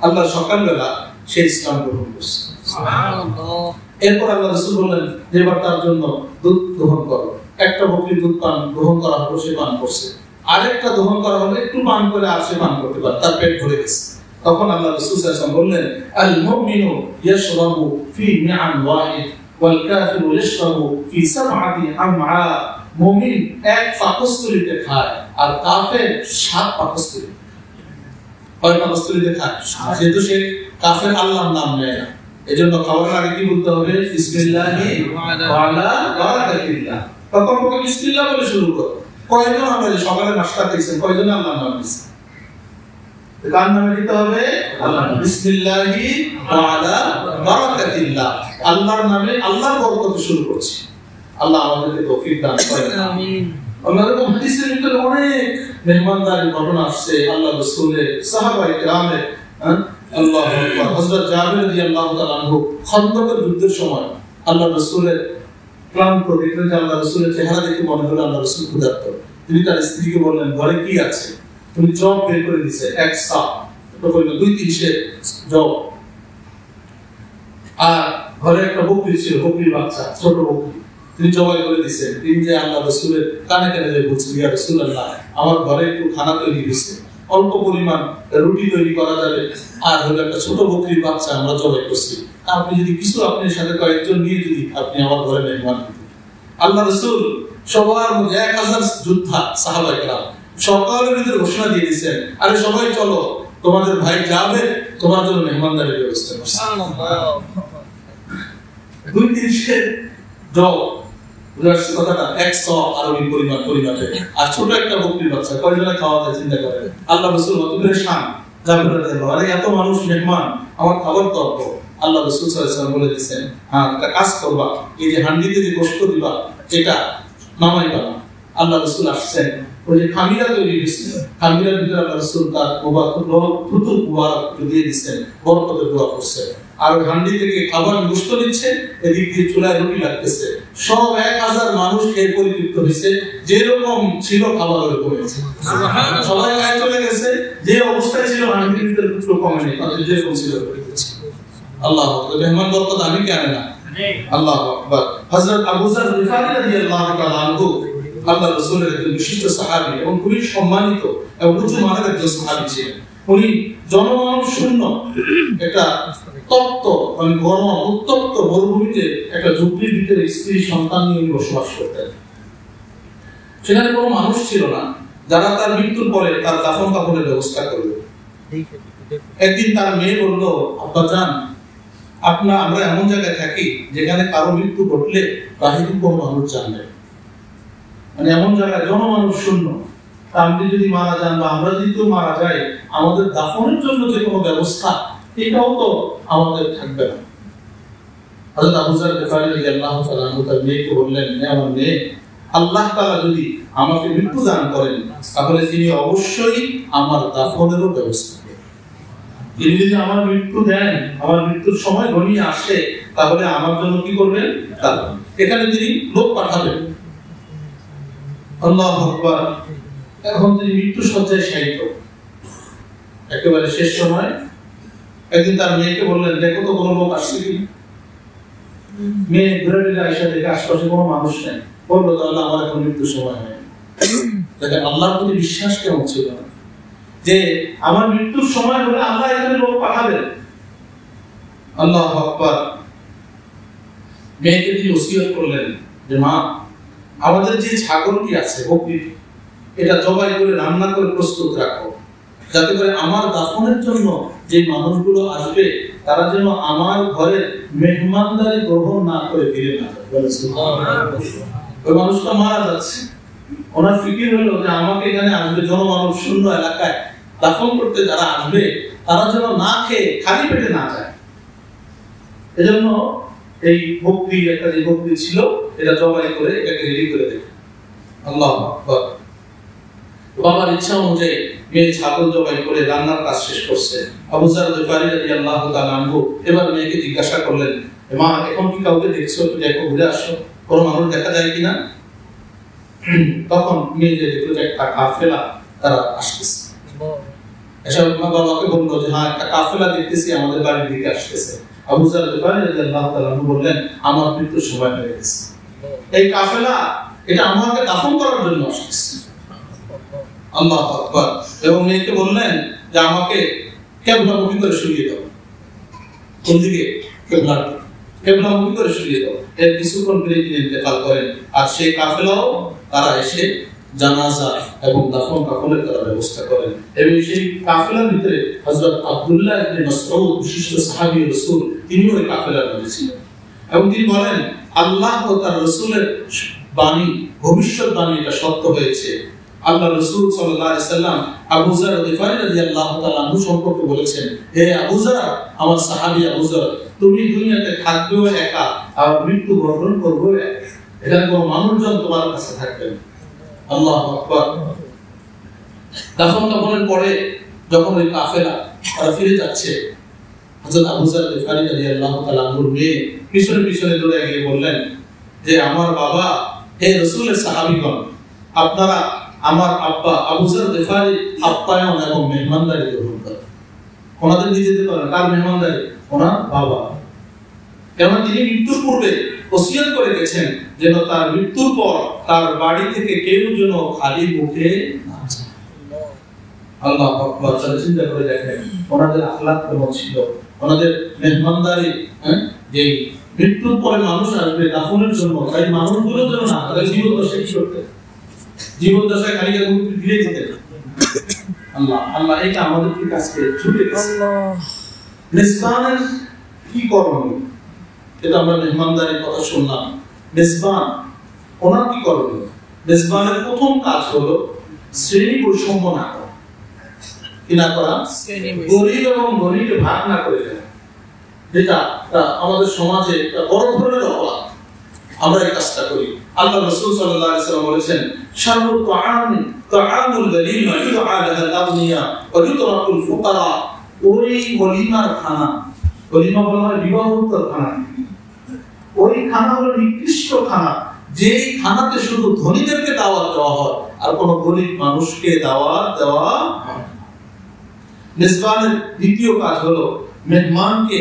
আল্লাহ সকালবেলা সে ইসলাম গ্রহণ করছে। সুবহানাল্লাহ। এরপর আল্লাহ রাসূল বললেন যে এবার তার জন্য দুধ দহন করো। একটা বকরির দুধ পান গ্রহণ করা হলো, সে পান করছে। আরেকটা দহন করা হলো, একটু পান করে আর সে পান করতে পারে, তার পেট ভরে গেছে। তখন আল্লাহ রাসূল সাল্লাল্লাহু আলাইহি ওয়াসাল্লাম বললেন, আল মুমিনু ইয়াশরাবু ফি মিআন ওয়াহিদ ওয়াল কাফিরু ইয়াশরাবু ফি সাবআতি আমআ, মুমিন এক পাকস্থলীতে খায় আর কাফের 7 পাকস্থলী। কয় পাকস্থলীতে খায়? যেহেতু সে কাফের আল্লাহর নাম নেয় না, এজন্য খাওয়ার আগে কি বলতে হবে, বিসমিল্লাহি ওয়া আলা বারাকাতিল্লাহ। তখন বলে বিসমিল্লাহ বলে শুরু করো। কয়জন আমরা সকালে নাস্তা খেয়েছেন, কয়জন আল্লাহর নাম নিয়েছেন? কার নামে দিতে হবে? আল্লাহ। বিসমিল্লাহি ওয়া আলা বারাকাতিল্লাহ, আল্লাহর নামে, আল্লাহর বরকতে শুরু করছি। আল্লাহ আমাদেরকে তৌফিক দান করেন, আমিন। আমাদের হাদিসের ভিতরে অনেক মেহমানদারির ঘটনা আসছে আল্লাহ রাসূলের, সাহাবায়ে কেরামের। আল্লাহু আকবার। হযরত জাবির রাদিয়াল্লাহু তাআলা আনহু খন্দকের যুদ্ধের সময় আল্লাহ রাসূলের ক্লান্ত দেখলেন যে আল্লাহ রাসূলের চেহারা দেখে মনে হলো আল্লাহ রাসূল ক্ষুধার্ত। তিনি তার স্ত্রীকে বললেন, ঘরে কি আছে? তুমি জব বের করে দিয়েছে, এক সা, তো কইলো 2-3 সের জব। আর ঘরে একটা বকরি ছিল, বকরির বাচ্চা, ছোট বকরি, তিনি জবাই করে দিয়েছেন। তিনি যে আল্লাহ রাসূলের কানে কানে যে বলছেন, ইয়া রাসূলুল্লাহ, আমার ঘরে একটু খানা তৈরি হয়েছে, অল্প পরিমাণ রুটি তৈরি করা যাবে, আর হলো একটা ছোট বকরির বাচ্চা আমরা জবাই করছি, আপনি যদি কিছু আপনার সাথে কয়েকজন নিয়ে যদি আপনি আমার ঘরে মেহমান হতেন। আল্লাহ রাসূল সবার মধ্যে 1000 যোদ্ধা সাহাবায়ে কেরাম সকালের ভিতরে ঘোষণা দিয়ে দিয়েছেন, আরে সবাই চলো, তোমাদের ভাই যাবে তোমার জন্য মেহমানদারির ব্যবস্থা করছে। সুবহানাল্লাহ। 2-3 সের জব, বুঝাচ্ছি কথাটা, 100 আরবি পরিমাণে, আর ছোট একটা বকরির বাচ্চা, কয়জনে খাওয়া যায় চিন্তা করেন। আল্লাহ রাসূল কত পরেশান, জাবির রাদিয়াল্লাহু, আরে এত মানুষ মেহমান, আমার খাবার তো অল্প। আল্লাহ রাসূল সাল্লাল্লাহু আলাইহি ওয়াসাল্লাম বলে দিয়েছেন, হ্যাঁ একটা কাজ করবা, এই যে হান্ডিতে যে গোশত দিবা এটা নামাইবা না। আল্লাহ রাসূল আসছেন, ওই যে খামিরা তৈরি হয়েছিল, খামিরার ভিতরে আল্লাহ রাসূল তার মুবারক দিয়ে দিয়েছেন, বরকতের দোয়া করছেন। আর হান্ডি থেকে খাবার গোশত নিচ্ছে, এদিক দিয়ে চুলায় রুটি লাগতেছে, সব 1000 মানুষ খেয়ে পরিতৃপ্ত হয়েছে, যেরকম ছিল খাবার ওরকম হয়েছে। সুবহানাল্লাহ। সবাই গায়ে চলে গেছে, যে অবস্থায় ছিল হান্ডির ভিতরে কিছু কমে নেই, তাদের যেরকম ছিল আল্লাহু আকবার। মেহমান বরকত আমি কি আনে না? আল্লাহু আকবার। হযরত আবু যর গিফারী রাদিয়াল্লাহু তাআলা আনহু আল্লাহ রাসূলের একজন বিশিষ্ট সাহাবী এবং খুবই সম্মানিত এবং উঁচু মানের একজন সাহাবী ছিলেন। উনি জনমানব শূন্য একটা তপ্ত মানে গরম উত্তপ্ত মরুভূমিতে একটা ঝুপড়ির ভিতরে স্ত্রী সন্তান নিয়ে বসবাস করতেন। সেখানে কোনো মানুষ ছিল না যারা তার মৃত্যুর পরে তার দাফন কাফনের ব্যবস্থা করবে। একদিন তার মেয়ে বলল, আব্বাজান আমরা এমন জায়গায় থাকি যেখানে কারো মৃত্যু ঘটলে বাহিরে কোনো মানুষ জানবে, মানে এমন জায়গায় জনমানুষ শূন্য, আপনি যদি মারা যান বা আমরা যদি মারা যাই আমাদের দাফনের জন্য যে কোনো ব্যবস্থা এটাও তো আমাদের থাকবে না। হযরত আবু যর গফারি রাদিয়াল্লাহু তাআলা আনহু তার মেয়েকে বললেন, আমার মেয়ে, আল্লাহ তাআলা যদি আমাকে মৃত্যু দান করেন তাহলে তিনি অবশ্যই আমার দাফনেরও ব্যবস্থা করবেন। তিনি যদি আমার মৃত্যু দেন, আমার মৃত্যুর সময় ঘনিয়ে আসে, তাহলে আমার জন্য কি করবেন? এখানে তিনি লোক পাঠাবেন। আল্লাহু আকবার। এখন তিনি মৃত্যু শয্যায় শায়িত, একেবারে শেষ সময়। একদিন তার মেয়েকে বললেন, দেখো তো কোনো লোক আসছে কি। মেয়ে ঘুরে ফিরে আয়েশা দেখে আশপাশে কোনো মানুষ নেই। বললো, তাহলে আমার এখন মৃত্যুর সময় হয়। দেখেন আল্লাহর প্রতি বিশ্বাস কেমন ছিল, যে আমার মৃত্যুর সময় হলে আল্লাহ এখানে লোক পাঠাবেন। আল্লাহু আকবার। মেয়েকে তিনি ওসিয়ত করলেন যে মা, আমাদের যে ছাগলটি আছে বকরি, এটা জবাই করে রান্না করে প্রস্তুত রাখো, যাতে করে আমার দাফনের জন্য যে মানুষগুলো আসবে তারা যেন আমার ঘরে মেহমানদারি গ্রহণ না করে ফিরে না যায়। ওই মানুষটা মারা যাচ্ছে, ওনার ফিকির হলো যে আমাকে এখানে আসবে জনমানব শূন্য এলাকায় দাফন করতে যারা আসবে তারা যেন না খেয়ে খালি পেটে না যায়। এজন্য এই বকরি, একটা যে বকরি ছিল, এটা জবাই করে এটাকে রেডি করে দেয়। আল্লাহু আকবার। বাবার ইচ্ছা অনুযায়ী মেয়ে ছাগল জবাই করে রান্নার কাজ শেষ করছে। আবু যর গফারি রাদিয়াল্লাহু তাআলা আনহু এবার মেয়েকে জিজ্ঞাসা করলেন, মা এখন কি কাউকে দেখছো? দেখো, ঘুরে আসো, কোনো মানুষ দেখা যায় কিনা। তখন মেয়ে যে দেখলো যে একটা কাফেলা তারা আসতেছে। এসব মা বাবাকে বললো যে হ্যাঁ, একটা কাফেলা দেখতেছি আমাদের বাড়ির দিকে আসতেছে। আবু যর গফারি রাদিয়াল্লাহু তাআলা আনহু বললেন, আমার মৃত্যুর সময় হয়ে গেছে, এই কাফেলা এটা আমাকে দাফন করার জন্য আসছে। আল্লাহু আকবার। এবং মেয়েকে বললেন যে আমাকে কিবলামুখী করে শুইয়ে দাও। কোন দিকে? কিবলামুখী করে শুইয়ে দাও। এর কিছুক্ষণ পরে তিনি ইন্তেকাল করেন। আর সেই কাফেলাও তারা এসে জানাজা এবং দাফন কাফনের তারা ব্যবস্থা করেন। এবং সেই কাফেলার ভিতরে হযরত আব্দুল্লাহ ইবনে মাসউদ, বিশিষ্ট সাহাবী রাসূল, তিনিও এই কাফেলার মধ্যে ছিলেন। এবং তিনি বলেন, আল্লাহ ও তার রাসূলের বাণী, ভবিষ্যৎবাণী এটা সত্য হয়েছে। আল্লাহ রাসূল সাল্লাল্লাহু আলাইহি সাল্লাম আবু যর গফারি রাদিয়াল্লাহু তাআলা আনহু সম্পর্কে বলেছেন, হে আবু যর, আমার সাহাবী আবু যর, তুমি দুনিয়াতে থাকবেও একা আর মৃত্যু বরণ করবে একা, এখানে কোনো মানুষজন তোমার কাছে থাকবে না। আল্লাহু আকবার। দাফন কাফনের পরে যখন ওই কাফেলা তারা ফিরে যাচ্ছে, হযরত আবু যর গফারি রাদিয়াল্লাহু তাআলা আনহুর মেয়ে পিছনে পিছনে দৌড়ে গিয়ে বললেন যে, আমার বাবা, হে রাসূলের সাহাবীগণ, আপনারা আমার আব্বা আবু যর গফারি আপ্যায়ন এবং মেহমানদারি গ্রহণ করেন। ওনাদের নিয়ে যেতে পারেন। কার মেহমানদারি? ওনার বাবা। কেননা তিনি মৃত্যুর পূর্বে ওসিয়ত করে গেছেন যেন তার মৃত্যুর পর তার বাড়ি থেকে কেউ যেন খালি মুখে না যায়। আল্লাহু আকবার। চিন্তা করে দেখেন ওনাদের আখলাক কেমন ছিল, ওনাদের মেহমানদারি। যে মৃত্যুর পরে মানুষ আসবে দাফনের জন্য, তাই মানুষগুলো যেন না তাদের জীবদ্দশায় কি করতে, জীবদ্দশায় খালি মুখ ফিরে যেতে। আল্লাহ আল্লাহ এটা আমাদের কি কাছে ছুটে গেছে। মেজবানের কি করণীয়, এটা আমরা মেহমানদারির কথা শুনলাম। মেজবান ওনার কি করণীয়? মেজবানের প্রথম কাজ হলো শ্রেণী বৈষম্য না করা। কি না করা? গরিব এবং ধনীকে ভাগ না করে দেওয়া, যেটা আমাদের সমাজে একটা বড় ধরনের অপরাধ। আমরা এই কাজটা করি। আল্লাহ রাসূল সাল্লাল্লাহু আলাইহি ওয়াসাল্লাম বলেছেন, শাররু তাআমি তাআমুল গলিমা ইউদআ লাহাল আগনিয়া ওয়া ইউতরাকুল ফুকারা। ওই গলিমার খানা, গলিমা বলা হয় বিবাহোত্তর খানা, ওই খানা হলো নিকৃষ্ট খানা, যেই খানাতে শুধু ধনীদেরকে দাওয়াত দেওয়া হয় আর কোন গরিব মানুষকে দাওয়াত দেওয়া হয়। মেজবানের দ্বিতীয় কাজ হলো মেহমানকে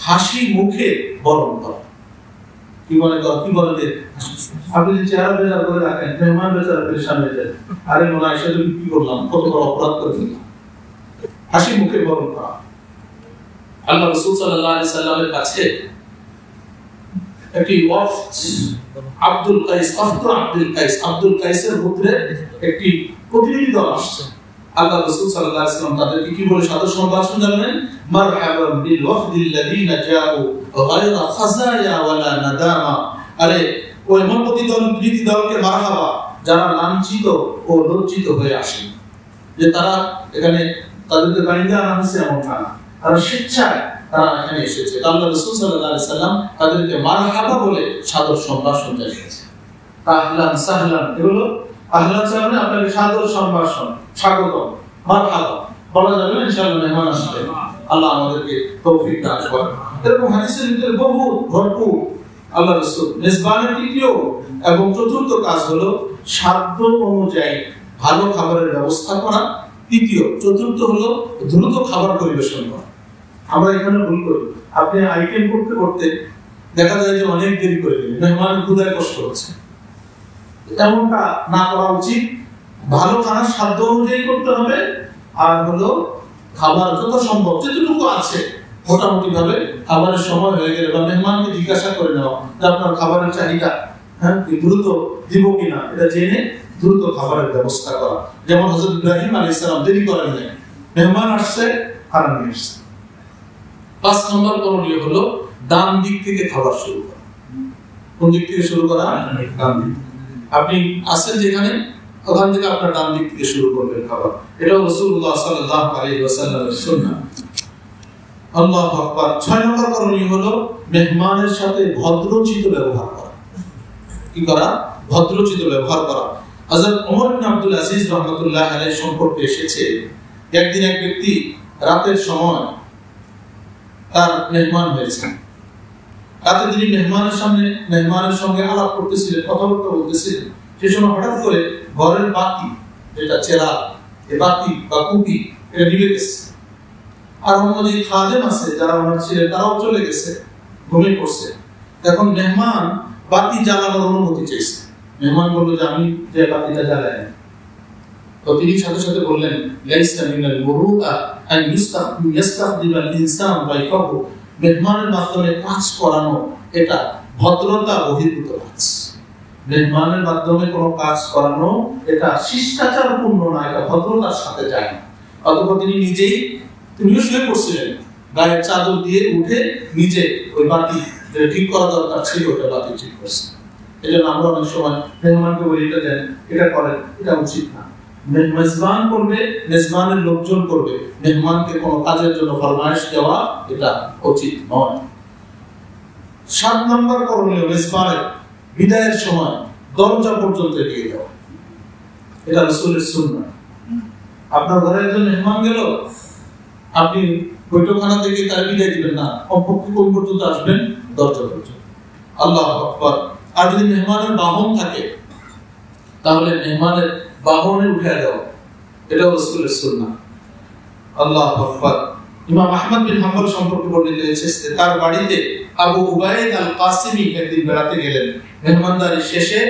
হাসি মুখে বরণ করা। কি বলে যে আপনি যে চেহারা বেজার করে রাখেন, মেহমান বেচারা পেরেশান হয়ে যায়, আরে মনে হয় সেটা কি করলাম, কত বড় অপরাধ করে ফেললাম, হাসি মুখে বরণ করা। আল্লাহ রাসূল সাল্লাল্লাহু আলাইহি সাল্লামের কাছে একটি ওয়াফদ আব্দুল কাইসের পুত্রের একটি প্রতিনিধি দল আসছে। আল্লাহ রাসূল সাল্লাল্লাহু আলাইহি সাল্লাম তাদেরকে কি বলে সাদর সম্ভাষণ জানালেন? মারহাবান বিল ওয়াফদিল্লাযীনা জাউ গায়রা খাযায়া ওয়ালা নাদামা। আরে ওই প্রতিনিধি দলকে মারহাবা, যারা লাঞ্ছিত ও লজ্জিত হয়ে আসে, যে তারা এখানে তাদেরকে বাড়িতে আনা হয়েছে এমন না, তারা স্বেচ্ছায় তারা এখানে এসেছে। আল্লাহ রাসূল সাল্লাল্লাহু আলাইহি সাল্লাম তাদেরকে মারহাবা বলে সাদর সম্ভাষণ জানিয়েছে। আহলান সাহলান, এগুলো আহলান সাহলান আপনাকে সাদর সম্ভাষণ, স্বাগতম, মারহাবা বলা যাবে না। ইনশাআল্লাহ মেহমান আসবে, আল্লাহ আমাদেরকে তৌফিক দান করেন। এরকম হাদিসের ভিতরে বহু ভরপুর আল্লাহ রাসূল মেজবানের তৃতীয় এবং চতুর্থ কাজ হলো সাধ্য অনুযায়ী ভালো খাবারের ব্যবস্থা করা। তৃতীয়, চতুর্থ হলো দ্রুত খাবার পরিবেশন করা। আমরা এখানে ভুল করি, আপনি আইটেম করতে করতে দেখা যায় যে অনেক দেরি করে দিলেন, মেহমান ক্ষুধায় কষ্ট হচ্ছে। এমনটা না করা উচিত। ভালো খানা সাধ্য অনুযায়ী করতে হবে, আর হলো খাবার যত সম্ভব যেটুকু আছে মোটামুটি ভাবে খাবারের সময় হয়ে গেলে বা মেহমানকে জিজ্ঞাসা করে নেওয়া যে আপনার খাবারের চাহিদা দ্রুত দিব কিনা, এটা জেনে দ্রুত খাবারের ব্যবস্থা করা। যেমন হযরত ইব্রাহিম আলাইহিস সালাম দেরি করেন নাই, মেহমান আসছে খানা নিয়ে আসছে। 5 নম্বর করণীয় হলো ডান দিক থেকে খাবার শুরু করা। কোন দিক থেকে শুরু করা? ডান দিক। আপনি আসেন যেখানে, ওখান থেকে আপনার ডান দিক থেকে শুরু করবেন খাবার। এটাও রাসূলুল্লাহ সাল্লাল্লাহু আলাইহি ওয়াসাল্লামের সুন্নাহ। আল্লাহু আকবার। 6 নম্বর করণীয় হলো মেহমানের সাথে ভদ্রচিত ব্যবহার করা। কি করা? ভদ্রচিত ব্যবহার করা। হযরত ওমর ইবনে আব্দুল আজিজ রাহমাতুল্লাহ আলাইহি সম্পর্কে এসেছে, একদিন এক ব্যক্তি রাতের সময় তার মেহমান হয়েছে। রাতে তিনি মেহমানের সঙ্গে আলাপ করতেছিলেন, কথাবার্তা বলতেছিলেন। সে সময় হঠাৎ করে ঘরের বাতি, যেটা চেরাগ, এই বাতি বা কুপি, এটা নিভে গেছে। আর অন্য যে খাদেম আছে যারা ওনার ছিলেন, তারাও চলে গেছে, ঘুমিয়ে পড়ছে। এখন মেহমান বাতি জ্বালানোর অনুমতি চাইছে। মেহমান বলল যে আমি যে বাতিটা জ্বালাই, তো তিনি সাথে সাথে বললেন, লাইসা মিনাল মুরুআ আন ইস্তাখদিমাল ইনসান বাইকাহু। মেহমানের মাধ্যমে কাজ করানো এটা ভদ্রতা বহির্ভূত কাজ। মেহমানের মাধ্যমে কোনো কাজ করানো এটা শিষ্টাচারপূর্ণ না, এটা ভদ্রতার সাথে যায় না। অতঃপর তিনিও শুয়ে পড়ছিলেন, গায়ের চাদর দিয়ে উঠে নিজে ওই বাতি যেটা ঠিক করা দরকার ছিল ওটা বাতি ঠিক করছে। এই জন্য আমরা অনেক সময় মেহমানকে বলি এটা দেন, এটা করেন, এটা উচিত না। মেজবান করবে, মেজবানের লোকজন করবে, মেহমানকে কোনো কাজের জন্য ফরমায়েশ দেওয়া এটা উচিত নয়। 7 নম্বর করণীয় মেজবানের বিদায়ের সময় দরজা পর্যন্ত এগিয়ে যাওয়া। এটা রাসূলের সুন্নাহ। আপনার ঘরে একজন মেহমান গেল, আপনি বৈঠকখানা থেকে তার বিদায় দিবেন না, কমপক্ষে কোন পর্যন্ত আসবেন? দরজা পর্যন্ত। আল্লাহু আকবার। আর যদি মেহমানের বাহন থাকে তাহলে মেহমানের বাহনে উঠে দেওয়া, এটাও রাসূলের সুন্নাহ। আল্লাহু আকবার। ইমাম আহমদ বিন হাম্বল সম্পর্কে বর্ণিত হয়েছে, তার বাড়িতে আবু উবাইদ আল কাসিমি একদিন বেড়াতে গেলেন। মেহমানদারি শেষে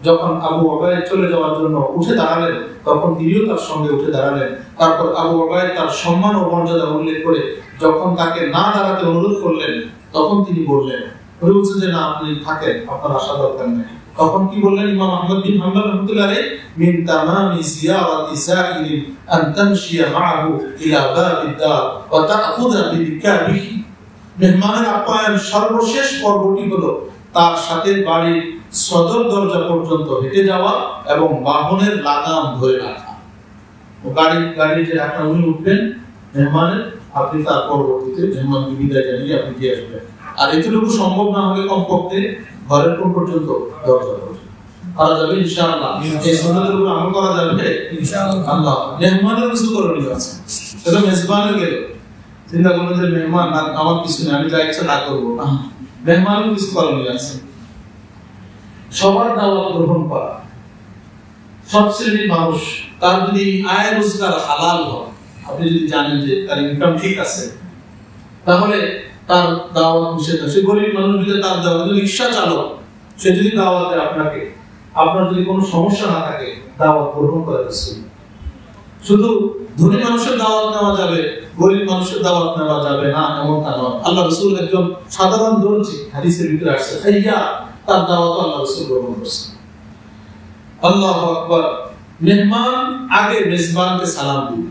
যখন আবু উবাইদ চলে যাওয়ার জন্য উঠে দাঁড়ালেন, তখন তিনিও তার সঙ্গে উঠে দাঁড়ালেন। তারপর আবু উবাইদ তার সম্মান ও মর্যাদা উল্লেখ করে যখন তাকে না দাঁড়াতে অনুরোধ করলেন, তখন তিনি বললেন, বলছেন যে না, আপনি থাকেন, আপনার আসা দরকার নেই। তখন কি বললেন ইমাম আহমদ বিন হাম্বল রাহমাতুল্লাহ আলাইহি? মিন তামামি জিয়ারাতি সাইলিন আন তামশিয়া মাআহু ইলা বাবিদ দার ওয়া তা'খুযা বিরিকাবিহি। মেহমানের আপ্যায়ন সর্বশেষ পর্বটি হলো তার সাথে বাড়ির সদর দরজা পর্যন্ত হেঁটে যাওয়া এবং বাহনের লাগাম ধরে রাখা। গাড়ি যে আপনার উনি উঠবেন মেহমানের, আপনি তার পরবর্তীতে মেহমানকে বিদায় জানিয়ে আপনি দিয়ে আসবেন। আর এতটুকু সম্ভব না হলে কমপক্ষে ঘরের কোন পর্যন্ত? দরজা পর্যন্ত। করা যাবে ইনশাআল্লাহ। এই সুন্নাতের উপর আমল করা যাবে ইনশাআল্লাহ। মেহমানের কিছু করণীয় আছে, সেটা মেজবানের গেল, চিন্তা করবেন যে মেহমান আমার কিছু নেই, আমি যা ইচ্ছা তা করবো না। মেহমানের কিছু করণীয় আছে। সবার দাওয়াত গ্রহণ করা। সব শ্রেণীর মানুষ, তার যদি আয় রোজগার হালাল হয়, আপনি যদি জানেন যে তার ইনকাম ঠিক আছে, তাহলে তার দাওয়াত নিষেধ আছে, গরিব মানুষ যদি তার দাওয়াত, রিক্সা চালক সে যদি দাওয়াত দেয় আপনাকে, আপনার যদি কোনো সমস্যা না থাকে দাওয়াত গ্রহণ করে রাসূল। শুধু ধনী মানুষের দাওয়াত নেওয়া যাবে, গরিব মানুষের দাওয়াত নেওয়া যাবে না এমনটা নয়। আল্লাহ রাসূল একজন সাধারণ দর্জি, হাদিসের ভিতরে আসছে, খাইয়া তার দাওয়াত আল্লাহ রাসূল গ্রহণ করেছেন। আল্লাহু আকবার। মেহমান আগে মেজবানকে সালাম দিবে।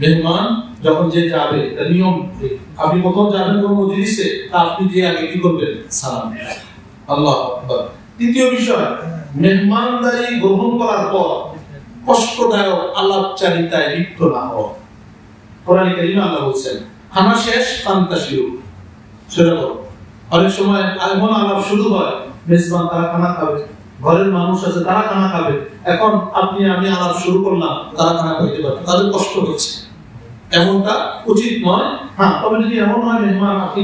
মেহমান যখন যে যাবে, নিয়ম, আপনি কখন যাবেন কোন মজলিসে, আপনি যে আগে কি করবেন? সালাম দিবেন। আল্লাহু আকবার। তৃতীয় বিষয়, মেহমানদারি গ্রহণ করার পর কষ্টদায়ক আলাপচারিতায় লিপ্ত না হওয়া। কোরআনে কারিমে আল্লাহ বলেন, খানা শেষ ফান্তাশিরু, সেটা করো। অনেক সময় এমন আলাপ শুরু হয়, মেজবান তারা খানা খাবে, ঘরের মানুষ আছে তারা খানা খাবে, এখন আপনি আমি আলাপ শুরু করলাম, তারা খানা খাইতে পারবে, তাদের কষ্ট হচ্ছে, এমনটা উচিত নয়। হ্যাঁ, তবে যদি এমন হয় মেহমান আপনি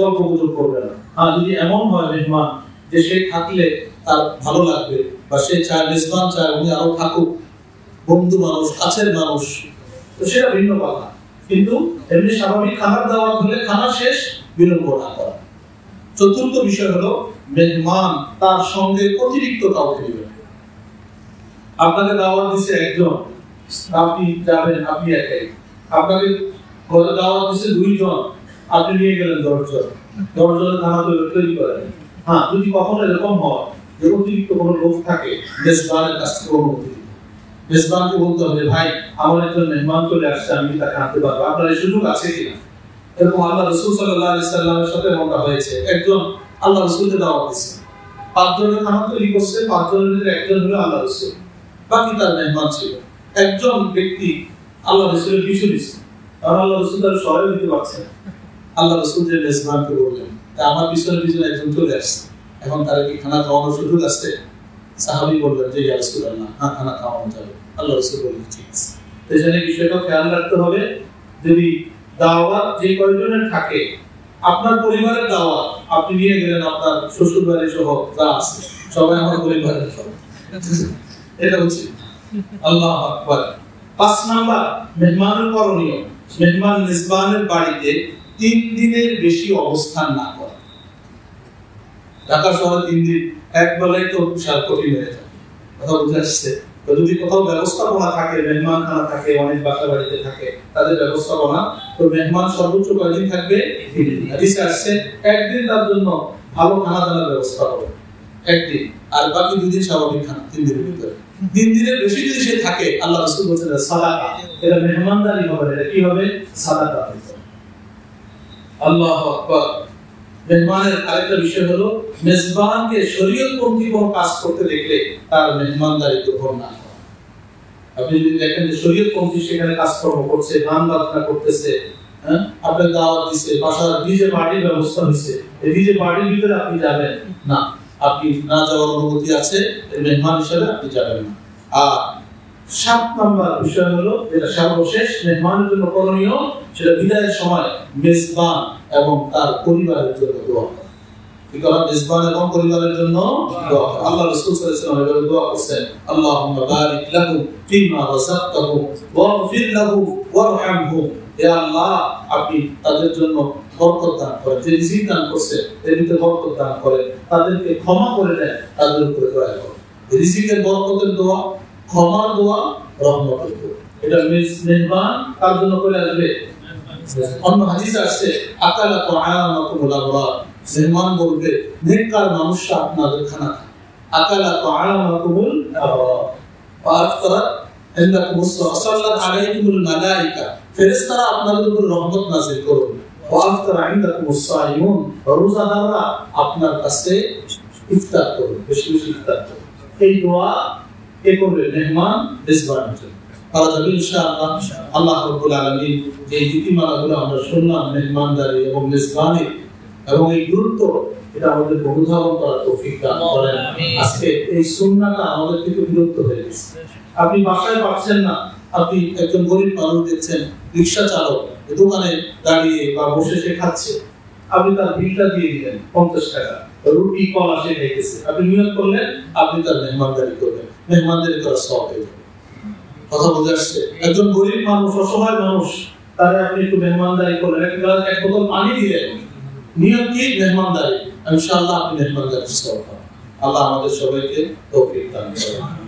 গল্প গুজব করবে না। যদি এমন হয় মেহমান যে সে থাকলে তার ভালো লাগবে, বা সে চায়, মেজবান চায় উনি আরো থাকুক, বন্ধু মানুষ, কাছের মানুষ, তো সেটা ভিন্ন কথা। কিন্তু এমনি স্বাভাবিক খাবার দাওয়াত হলে খানা শেষ বিলম্ব না করা। চতুর্থ বিষয় হলো, মেহমান তার সঙ্গে অতিরিক্ত কাউকে নেবেন। আপনাকে দাওয়াত দিচ্ছে একজন, আপনি যাবেন, আপনি একাই। আপনাকে ঘরে দাওয়াত দিচ্ছে দুইজন, আপনি নিয়ে গেলেন 10 জন, 10 জনের খানা তৈরি করেন। হ্যাঁ, যদি কখনো এরকম হয় যে অতিরিক্ত কোনো লোক থাকে, মেজবানের কাছ থেকে অনুমতি দিন। মেজবানকে বলতে হবে, ভাই আমার একজন মেহমান চলে আসছে, আমি তাকে আনতে পারবো, আপনার এই সুযোগ আছে কিনা? এরকম আল্লাহ রাসূল সাল্লাল্লাহু আলাইহি সাল্লামের সাথে এমনটা হয়েছে। একজন আল্লাহ রাসূলকে দাওয়াত দিয়েছে, 5 জনের খানা তৈরি করছে, 5 জনের ভিতরে একজন হলো আল্লাহ রাসূল, বাকি তার মেহমান ছিল। একজন ব্যক্তি আল্লাহ রাসূলের পিছু দিচ্ছে, আর আল্লাহ রাসূল তার সহায় দিতে পারছেন। আল্লাহ রাসূল যে মেজবানকে বললেন, আমার পিছনে একজন চলে আসছে, এখন তার কি খানা খাওয়ানোর সুযোগ আছে? সাহাবী বললেন যে ইয়া রাসূলুল্লাহ, হ্যাঁ খানা খাওয়ানো যাবে। আল্লাহ রাসূল বললেন ঠিক আছে। এজন্য বিষয়টা খেয়াল রাখতে হবে, যদি দাওয়াত যে কয়জনের থাকে, আপনার পরিবারের দাওয়াত আপনি নিয়ে গেলেন, আপনার শ্বশুর বাড়ি সহ যা আছে সবাই আমার পরিবারের সব, এটা হচ্ছে আল্লাহু আকবার। 5 নাম্বার, মেহমানের করণীয়, মেহমান মেজবানের বাড়িতে 3 দিনের বেশি অবস্থান না করা। ঢাকা শহরে 3 দিন একবেলায় তো বিশাল কঠিন হয়ে যায়, কথা বুঝে আসছে। যদি কোথাও ব্যবস্থাপনা থাকে, মেহমানখানা থাকে, অনেক বাসা বাড়িতে থাকে, তাদের ব্যবস্থাপনা, তো মেহমান সর্বোচ্চ কয়দিন থাকবে? 3 দিন। হাদিসে আসছে একদিন তার জন্য ভালো খানা দানার ব্যবস্থা হবে, একদিন, আর বাকি 2 দিন স্বাভাবিক খানা, 3 দিনের ভিতরে। 3 দিনের বেশি যদি সে থাকে, আল্লাহ রাসূল বলেছেন সাদাকা, এটা মেহমানদারি হবে, এটা কি হবে? সাদাকা হবে। আল্লাহু আকবার। মেহমানের আরেকটা বিষয় হলো, মেজবানকে শরীয়তপন্থী কোনো কাজ করতে দেখলে তার মেহমানদারি গ্রহণ না করা। আপনি যদি দেখেন যে শরীয়তপন্থী সেখানে কাজকর্ম করছে, গান বাজনা করতেছে, হ্যাঁ, আপনার দাওয়াত দিচ্ছে, বাসার ডিজে পার্টির ব্যবস্থা হয়েছে, এই ডিজে পার্টির ভিতরে আপনি যাবেন না, আপনি না যাওয়ার অনুমতি আছে, মেহমান হিসেবে আপনি যাবেন না। আর 7 নাম্বার বিষয় হলো, যেটা সর্বশেষ মেহমানের জন্য করণীয়, সেটা বিদায়ের সময় মেজবান এবং তার পরিবারের জন্য দোয়া করা। কি করা? মেজবান এবং পরিবারের জন্য দোয়া করা। আল্লাহ রাসূল সাল্লাল্লাহু আলাইহি ওয়াসাল্লাম এভাবে দোয়া করছেন, আল্লাহুম্মা বারিক লাহু ফিমা রাযাকতাহু ওয়াগফির লাহু ওয়ারহামহু। হে আল্লাহ, আপনি তাদের জন্য বরকত দান করেন, যে রিজিক দান করছে এর ভিতরে বরকত দান করেন, তাদেরকে ক্ষমা করে দেন, তাদের উপরে দয়া করুন। রিজিকের বরকতের দোয়া, ক্ষমার দোয়া, রহমতের দোয়া, এটা মেজবান তার জন্য করে আসবে। অন্য হাদিসে আছে, আকালা তাআমাকুমুল আবরার, মেহমান বলবে নেককার মানুষরা আপনাদের খানা খায়। আকালা তাআমাকুমুল আবরার ওয়া আফতারাত ইনদাকুমুস সাল্লাত আলাইকুমুল মালায়েকা, ফেরেশতারা আপনাদের উপর রহমত নাযিল করবে। ওয়া আফতারা ইনদাকুমুস সাইমুন, রোজাদাররা আপনার কাছে ইফতার করবে, বেশি বেশি ইফতার করবে। এই দোয়া কে করবে? মেহমান মেজবানের জন্য। ইনশাআল্লাহ আল্লাহ রাব্বুল আলামিন এই নীতিমালাগুলো আমরা শুনলাম, মেহমানদারি এবং মেজবানি এবং এই গুরুত্ব, এটা আমাদের অনুধাবন করার তৌফিক দান করেন। আজকে এই সুন্নাহটা আমাদের থেকে বিলুপ্ত হয়ে গেছে। আপনি বাসায় পাচ্ছেন না, আপনি একজন গরিব মানুষ দেখছেন, রিকশা চালক দোকানে দাঁড়িয়ে বা বসে সে খাচ্ছে, আপনি তার বিলটা দিয়ে দিলেন 50 টাকা, রুটি কলা সে খাইতেছে, আপনি নিয়ত করলেন আপনি তার মেহমানদারি করবেন। মেহমানদের করা সওয়াব হয়ে যাবে। কথা বুঝে আসছে? একজন গরিব মানুষ, অসহায় মানুষ, তারে আপনি একটু মেহমানদারি করলেন, এক বোতল পানি দিলেন, নিয়ত কি? মেহমানদারি। ইনশাআল্লাহ আপনি মেহমানদারি সওয়াব পাবেন। আল্লাহ আমাদের সবাইকে তৌফিক দান করুন।